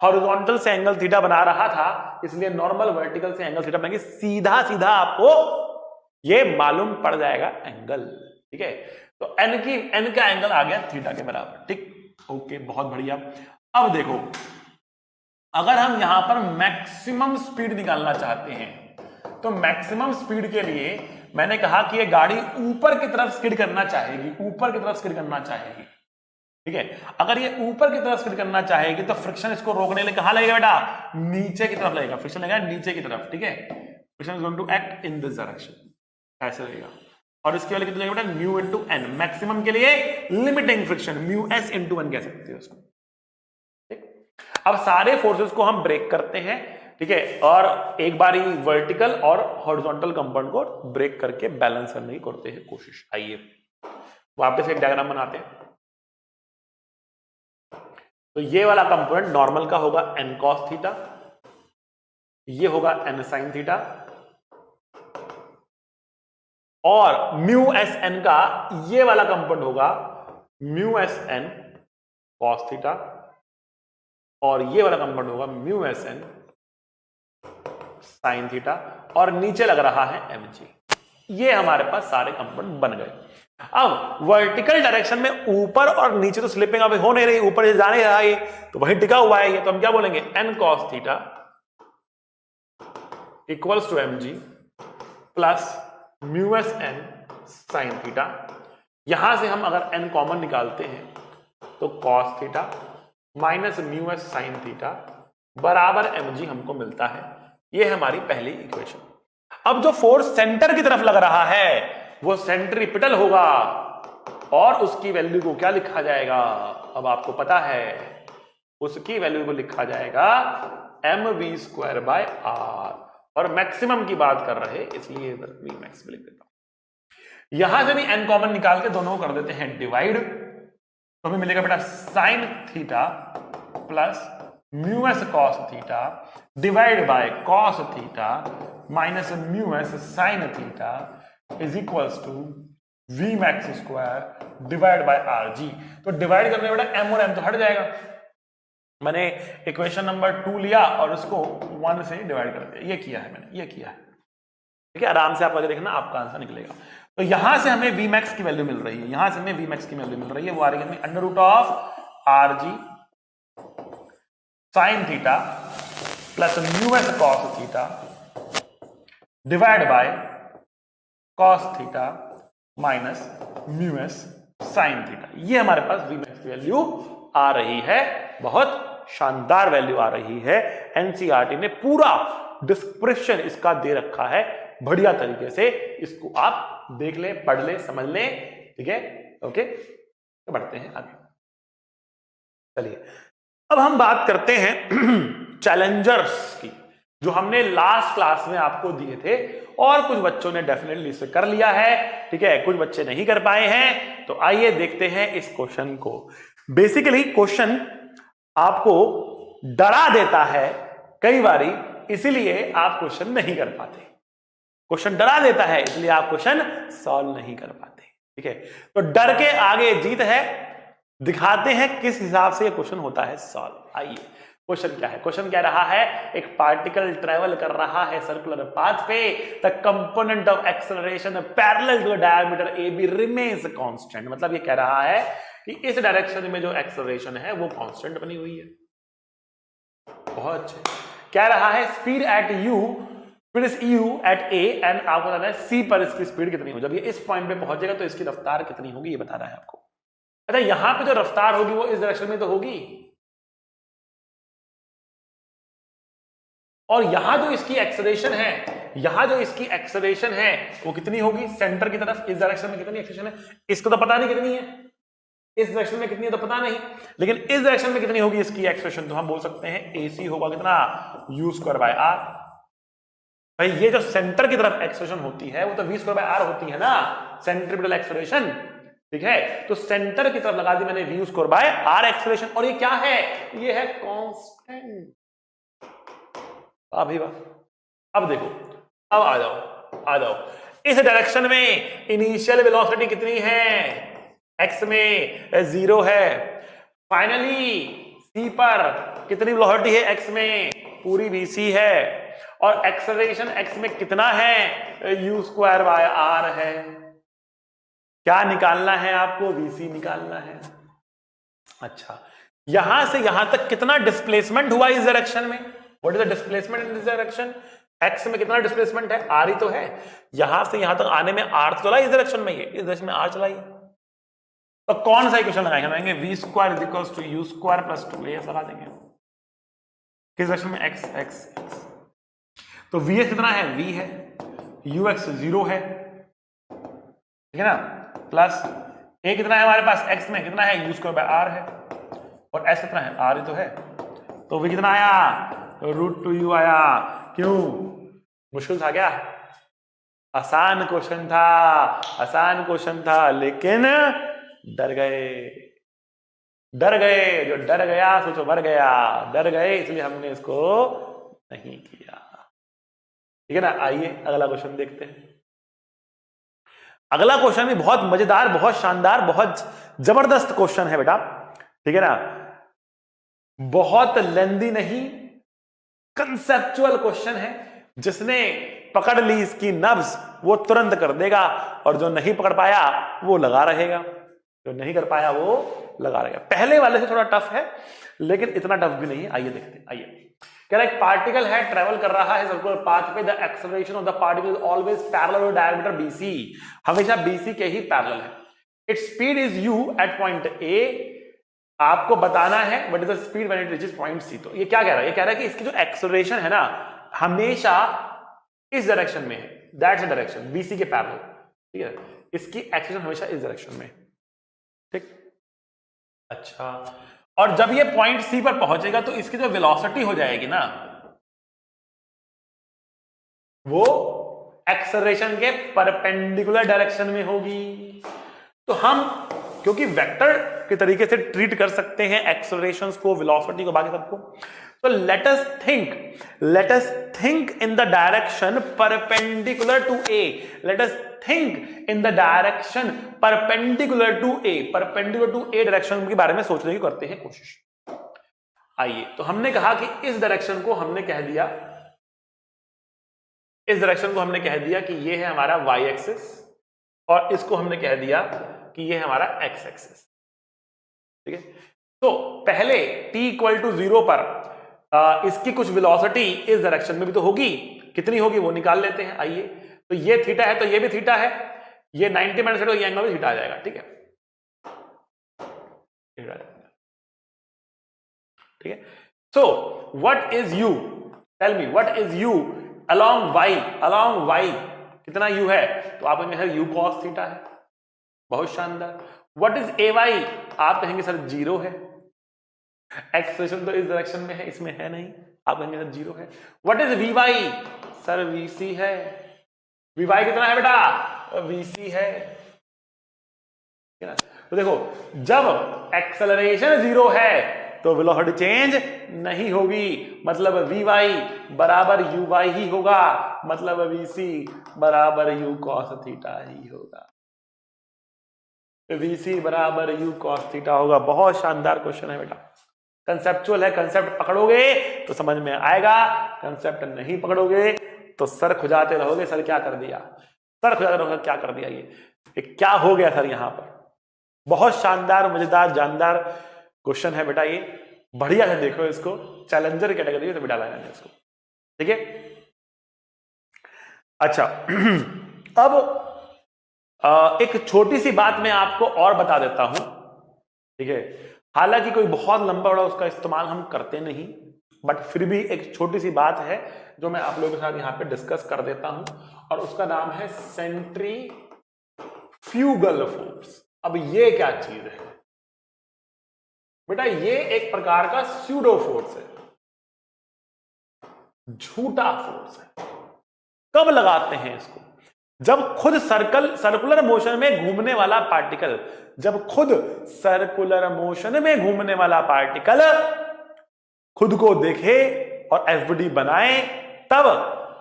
हॉरिजॉन्टल से एंगल थीटा बना रहा था, इसलिए नॉर्मल वर्टिकल से एंगल थीटा बनाएंगे, सीधा सीधा आपको ये मालूम पड़ जाएगा एंगल, ठीक है। तो एन का एंगल आ गया थीटा के बराबर, ठीक, ओके, बहुत बढ़िया। अब देखो, अगर हम यहां पर मैक्सिमम स्पीड निकालना चाहते हैं तो मैक्सिमम स्पीड के लिए मैंने कहा कि ये गाड़ी ऊपर की तरफ स्किड करना चाहेगी, ऊपर की तरफ स्किड करना चाहेगी, ठीक है। अगर ये ऊपर की तरफ स्किड करना चाहेगी तो फ्रिक्शन इसको रोकने के लिए कहां लगेगा बेटा, नीचे की तरफ लगेगा, फ्रिक्शन लगेगा नीचे की तरफ, ठीक है। Friction is going to act in this direction, ऐसे लगेगा। और इसके वाले कितना लगेगा बेटा, म्यू इनटू एन, मैक्सिमम के लिए limiting friction mu S into N कह सकते हो उसको, ठीक। अब सारे फोर्सेस को हम ब्रेक करते हैं, ठीक है, और एक बारी वर्टिकल और हॉरिजॉन्टल कंपाउंड को ब्रेक करके बैलेंस करने की करते हैं कोशिश। आइए वापस एक डायग्राम बनाते हैं। तो ये वाला कंपोनेंट नॉर्मल का होगा n cos थीटा, ये होगा n sin थीटा, और म्यू एस एन का ये वाला कंपोनेंट होगा mu S N cos theta, और ये वाला कंपोनेंट होगा mu S N sin theta, और नीचे लग रहा है mg। ये हमारे पास सारे कंपोनेंट बन गए। अब वर्टिकल डायरेक्शन में ऊपर और नीचे तो स्लिपिंग अभी हो नहीं रही, ऊपर जा नहीं रहा है, तो वही टिका हुआ है ये, तो हम क्या बोलेंगे, n cos theta equals to mg plus mu S N sin theta. यहां से हम अगर n कॉमन निकालते हैं तो cos theta minus mu S sin theta बराबर mg हमको मिलता है। ये हमारी पहली इक्वेशन। अब जो फोर्स सेंटर की तरफ लग रहा है वो सेंट्रीपिटल होगा, और उसकी वैल्यू को क्या लिखा जाएगा, अब आपको पता है, उसकी वैल्यू को लिखा जाएगा mv स्क्वायर बाय r, और मैक्सिमम की बात कर रहे इसलिए इधर v मैक्स लिख देता हूं। यहां से भी n कॉमन निकाल के दोनों को कर देते हैं डिवाइड, तो हमें मिलेगा बेटा sin theta plus mu S cos theta divide by cos theta minus mu S sin theta is equals to v max square divide by rg। तो डिवाइड करने बेटा m और m तो हट जाएगा, मैंने इक्वेशन नंबर 2 लिया और इसको 1 से डिवाइड कर दिया, ये किया है मैंने, ये किया है, ठीक है। आराम से आप आगे देखना, आपका आंसर निकलेगा। तो यहां से हमें v मैक्स की वैल्यू मिल रही है, यहां से हमें v मैक्स की वैल्यू मिल रही है, वो आ रही है under root of rg sin theta plus mu S cos theta divide by cos theta minus mu S sin theta. ये हमारे पास v मैक्स की वैल्यू आ रही है, बहुत शानदार वैल्यू आ रही है। एनसीईआरटी ने पूरा डिस्क्रिप्शन इसका दे रखा है बढ़िया तरीके से, इसको आप देख ले, पढ़ ले, समझ ले, ठीक है, ओके। तो बढ़ते हैं आगे, चलिए अब हम बात करते हैं चैलेंजर्स की, जो हमने लास्ट क्लास में आपको दिए थे, और कुछ बच्चों ने डेफिनेटली इसे कर लिया है, ठीक है, कुछ बच्चे नहीं कर पाए हैं। तो आइए देखते हैं इस क्वेश्चन को। बेसिकली क्वेश्चन आपको डरा देता है कई बारी, इसीलिए आप क्वेश्चन नहीं कर पाते। क्वेश्चन डरा देता है इसलिए आप क्वेश्चन सॉल्व नहीं कर पाते, ठीक है। तो डर के आगे जीत है, दिखाते हैं किस हिसाब से ये क्वेश्चन होता है सॉल्व। आइए क्वेश्चन क्या है? क्वेश्चन कह रहा है एक पार्टिकल ट्रेवल कर रहा है सर्कुलर पाथ पे, the component of acceleration parallel to the diameter AB remains constant. मतलब ये कह रहा है कि इस डायरेक्शन में जो एक्सेलरेशन है वो कांस्टेंट बनी हुई है। बहुत अच्छे। कह रहा है स्पीड एट u, फिर इस u एट a एंड आपको बताना है c पर इसकी स्पीड कितनी हो। जब ये इस पॉइंट पे पहुंचेगा तो इसकी रफ्तार कितनी होगी ये बताना है आपको। अच्छा, यहां पे जो रफ्तार होगी वो इस डायरेक्शन में तो होगी, और यहां जो इसकी एक्सेलरेशन है, यहां जो इसकी एक्सेलरेशन है वो कितनी होगी सेंटर की तरफ। इस डायरेक्शन में कितनी एक्सेलरेशन है इसको तो पता नहीं कितनी है, इस डायरेक्शन में कितनी है तो पता नहीं, लेकिन इस डायरेक्शन में कितनी होगी इसकी एक्सेलरेशन, तो हम बोल सकते हैं AC होगा कितना, u²r। भाई ये जो सेंटर की तरफ एक्सेलरेशन होती है वो तो v²r होती है ना, सेंट्रीपिटल एक्सेलरेशन। ठीक है, तो सेंटर की तरफ लगा दी मैंने v²r एक्सेलरेशन, और ये क्या है, ये है कांस्टेंट। अभी वाह, अब देखो, अब आ जाओ इस डायरेक्शन में इनिशियल वेलोसिटी कितनी है, x में 0 है। फाइनली c पर कितनी वेलोसिटी है x में, पूरी vc है, और एक्सेलरेशन x में कितना है, u²r है। क्या निकालना है आपको, vc निकालना है। अच्छा, यहां से यहां तक कितना डिस्प्लेसमेंट हुआ इस डायरेक्शन में, what is the displacement in this direction, x में कितना डिस्प्लेसमेंट है, r ही तो है। यहां से यहां तक आने में r चला इस डायरेक्शन में, ये इस डायरेक्शन में r चलाइए, तो कौन सा इक्वेशन लगाएंगे, v² = u² + 2a लगा देंगे। किस डायरेक्शन में, x। तो vx कितना है, v है, ux 0 है, ठीक है ना, प्लस a कितना है हमारे पास, x में कितना है, u²r है, और s कितना है, r ही तो है। तो v कितना आया, √2u आया। क्यों, मुश्किल था क्या, आसान क्वेश्चन था, लेकिन डर गए, जो डर गया सोचो मर गया, डर गए इसलिए हमने इसको नहीं किया। ठीक है ना, आइए अगला क्वेश्चन देखते हैं। अगला क्वेश्चन भी बहुत मजेदार, बहुत शानदार, बहुत जबरदस्त क्वेश्चन है बेटा। ठीक है ना, बहुत लेंदी नहीं, कंसेप्चुअल क्वेश्चन है, जिसने पकड़ ली इसकी नब्ज वो तुरंत कर देगा, और जो नहीं पकड़ पाया वो लगा रहेगा, जो नहीं कर पाया वो लगा रहेगा। पहले वाले से थोड़ा टफ है, लेकिन इतना टफ भी नहीं है। आइए देखते हैं। आइए, कह रहा है एक पार्टिकल है, ट्रेवल कर रहा है सर्कुलर पाथ पे, the acceleration of the particle is always parallel to diameter BC, हमेशा BC के ही पैरेलल है। Its speed is u at point A, आपको बताना है what is the speed when it reaches point C। तो ये क्या कह रहा है, ये कह रहा है कि इसकी जो एक्सेलरेशन है ना हमेशा इस डायरेक्शन में है, दैट्स द डायरेक्शन BC के पैरेलल। ठीक है, इसकी एक्सेलरेशन हमेशा इस डायरेक्शन में। ठीक, अच्छा, और जब ये पॉइंट C पर पहुंचेगा तो इसकी जो वेलोसिटी हो जाएगी ना, वो एक्सेलरेशन के परपेंडिकुलर डायरेक्शन में होगी। तो हम क्योंकि वेक्टर के तरीके से ट्रीट कर सकते हैं एक्सेलरेशंस को, वेलोसिटी को, बाकी सबको, तो let us think in the direction perpendicular to A, let us think in the direction perpendicular to A direction के बारे में सोचने की करते हैं कोशिश। आइए, तो हमने कहा कि इस डायरेक्शन को हमने कह दिया, कि ये है हमारा y एक्सिस, और इसको हमने कह दिया कि ये है हमारा x एक्सिस। ठीक है, तो पहले t = 0 पर इसकी कुछ वेलोसिटी इस डायरेक्शन में भी तो होगी, कितनी होगी वो निकाल लेते हैं। आइए, तो ये थीटा है तो ये भी थीटा है, ये 90 माइनस थीटा, ये एंगल भी थीटा आ जाएगा। ठीक है, ठीक है, so what is u, tell me what is u along y, कितना u है, तो आप कहेंगे सर u cos थीटा है, बहुत शानदार। व्हाट इज ay, आप कहेंगे सर 0 है, एक्सेलरेशन तो इस डायरेक्शन में है, इसमें है नहीं, आप कहेंगे सर 0 है। What is vy, sir vc है, vy कितना है बेटा, vc है। तो देखो, जब एक्सेलरेशन 0 है तो वेलोसिटी चेंज नहीं होगी, मतलब vy बराबर uy ही होगा, मतलब vc बराबर u cos थीटा ही होगा, vc बराबर u cos थीटा होगा। बहुत शानदार क्वेश्चन है बेटा, कंसेप्चुअल है, कंसेप्ट पकड़ोगे तो समझ में आएगा, कंसेप्ट नहीं पकड़ोगे तो सर खुजाते रहोगे, सर क्या कर दिया, सर खुजाते रहोगे क्या कर दिया, ये क्या हो गया सर यहां पर। बहुत शानदार, मजेदार, जानदार क्वेश्चन है बेटा ये, बढ़िया से देखो इसको, चैलेंजर कैटेगरी में बिठा लाया इसको, ठीक है। अच्छा अब एक छोटी सी बात मैं आपको और बता देता हूं, ठीक है। हालांकि कोई बहुत लंबा बड़ा उसका इस्तेमाल हम करते नहीं, बट फिर भी एक छोटी सी बात है जो मैं आप लोगों के साथ यहां पे डिस्कस कर देता हूं, और उसका नाम है सेंट्रीफ्यूगल फोर्स। अब ये क्या चीज है बेटा, ये एक प्रकार का स्यूडो फोर्स है, झूठा फोर्स है। कब लगाते हैं इसको, जब खुद सर्कुलर मोशन में घूमने वाला पार्टिकल, जब खुद सर्कुलर मोशन में घूमने वाला पार्टिकल खुद को देखे और एफडी बनाए, तब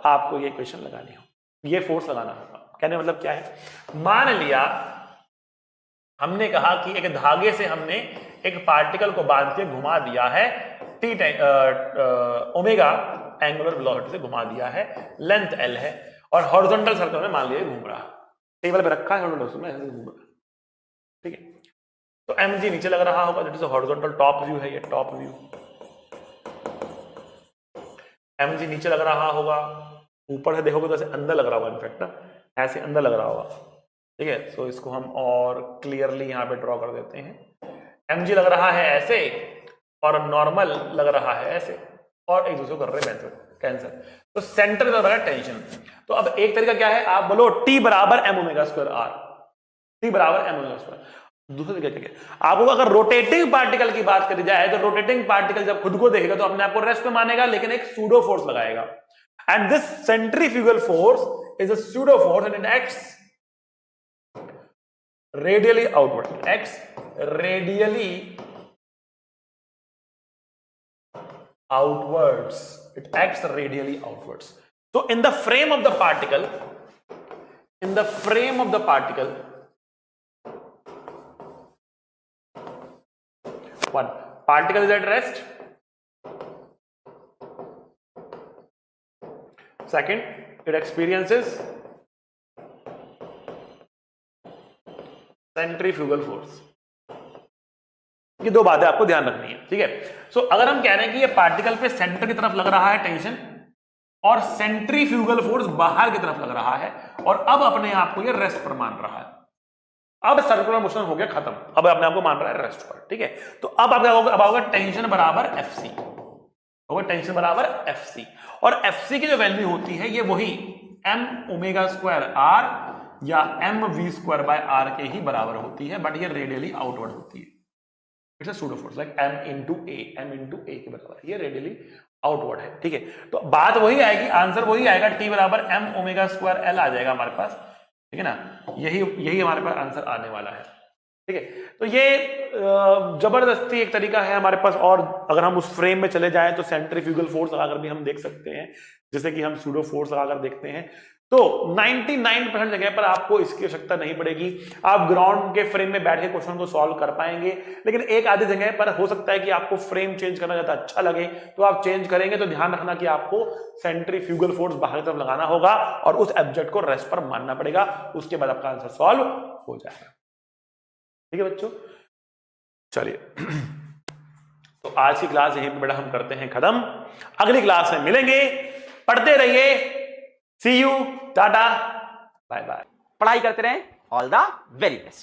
आपको ये इक्वेशन लगानी हो, ये फोर्स लगाना होगा। कहने मतलब क्या है, मान लिया हमने कहा कि एक धागे से हमने एक पार्टिकल को बांध के घुमा दिया है, टी ओमेगा एंगुलर वेलोसिटी से घुमा दिया है, लेंथ एल है, और हॉरिजॉन्टल सर्कल में मान लिया घूम रहा, टेबल पे रखा है हॉरिजॉन्टल में ऐसे घूम रहा, ठीक है। तो mg नीचे लग रहा होगा, that is horizontal top view है, ये टॉप व्यू। mg नीचे लग रहा होगा, ऊपर से देखोगे तो ऐसे अंदर लग रहा होगा, इनफैक्ट ना ऐसे अंदर लग रहा होगा, ठीक है। सो इसको हम और क्लियरली यहां पे ड्रॉ कर देते हैं। mg लग रहा है ऐसे और नॉर्मल लग रहा है ऐसे, और एक दूसरे को कर रहे हैं कैंसर, तो सेंटर लग रहा है टेंशन। तो अब एक तरीका क्या है, आप बोलो T बराबर m omega square r, T बराबर m ओमेगा स्क्वायर। दूसरा तरीका क्या है, आपको अगर रोटेटिंग पार्टिकल की बात करी जाए तो रोटेटिंग पार्टिकल जब खुद को देखेगा तो अपने आप को रेस्ट में मानेगा, लेकिन एक सूडो फोर्स लगाएगा, and this centrifugal force is a pseudo force and it acts radially outward, acts radially outwards, it acts radially outwards. So in the frame of the particle, one particle is at rest, second it experiences centrifugal force. ये दो बातें आपको ध्यान रखनी है, ठीक है। सो अगर हम कह रहे हैं कि ये पार्टिकल पे सेंटर की तरफ लग रहा है टेंशन, और सेंट्रीफ्यूगल फोर्स बाहर की तरफ लग रहा है, और अब अपने आप को ये रेस्ट पर मान रहा है, अब सर्कुलर मोशन हो गया खत्म, अब अपने आप को मान रहा है रेस्ट पर, ठीक है। तो अब आप क्या होगा, अब होगा टेंशन बराबर एफसी, होगा टेंशन बराबर एफसी, और एफसी की जो वैल्यू होती है ये वही m ओमेगा स्क्वायर r या M V square by R के ही बराबर होती है, बट ये रेडियली आउटवर्ड होती है। It's a pseudo force like m into A के बराबर, ये रेडियली आउटवर्ड है, ठीक है। तो बात वही आएगी, आंसर वही आएगा, T बराबर m ओमेगा स्क्वायर L आ जाएगा हमारे पास, ठीक है ना, यही हमारे पास आंसर आने वाला है, ठीक है। तो ये जबरदस्ती एक तरीका है हमारे पास, और अगर हम उस फ्रेम में चले जाएं तो सेंट्रीफ्यूगल फोर्स लगाकर भी हम देख सकते हैं, जैसे कि हम सूडो फोर्स लगाकर देखते हैं। तो 99% जगह पर आपको इसकी आवश्यकता नहीं पड़ेगी, आप ग्राउंड के फ्रेम में बैठ के क्वेश्चन को सॉल्व कर पाएंगे, लेकिन एक आधी जगह पर हो सकता है कि आपको फ्रेम चेंज करना ज्यादा अच्छा लगे, तो आप चेंज करेंगे। तो ध्यान रखना कि आपको सेंट्रीफ्यूगल फोर्स बाहर की तरफ लगाना होगा और उस ऑब्जेक्ट को रेस्ट पर मानना पड़ेगा, उसके बाद आपका आंसर सॉल्व हो जाएगा, ठीक है बच्चों। चलिए तो आज की क्लास यहीं पे बेटा हम करते हैं खत्म, अगली क्लास में मिलेंगे, पढ़ते रहिए, सी यू, टाटा, बाय बाय। पढ़ाई करते रहें, ऑल द वेरी बेस्ट।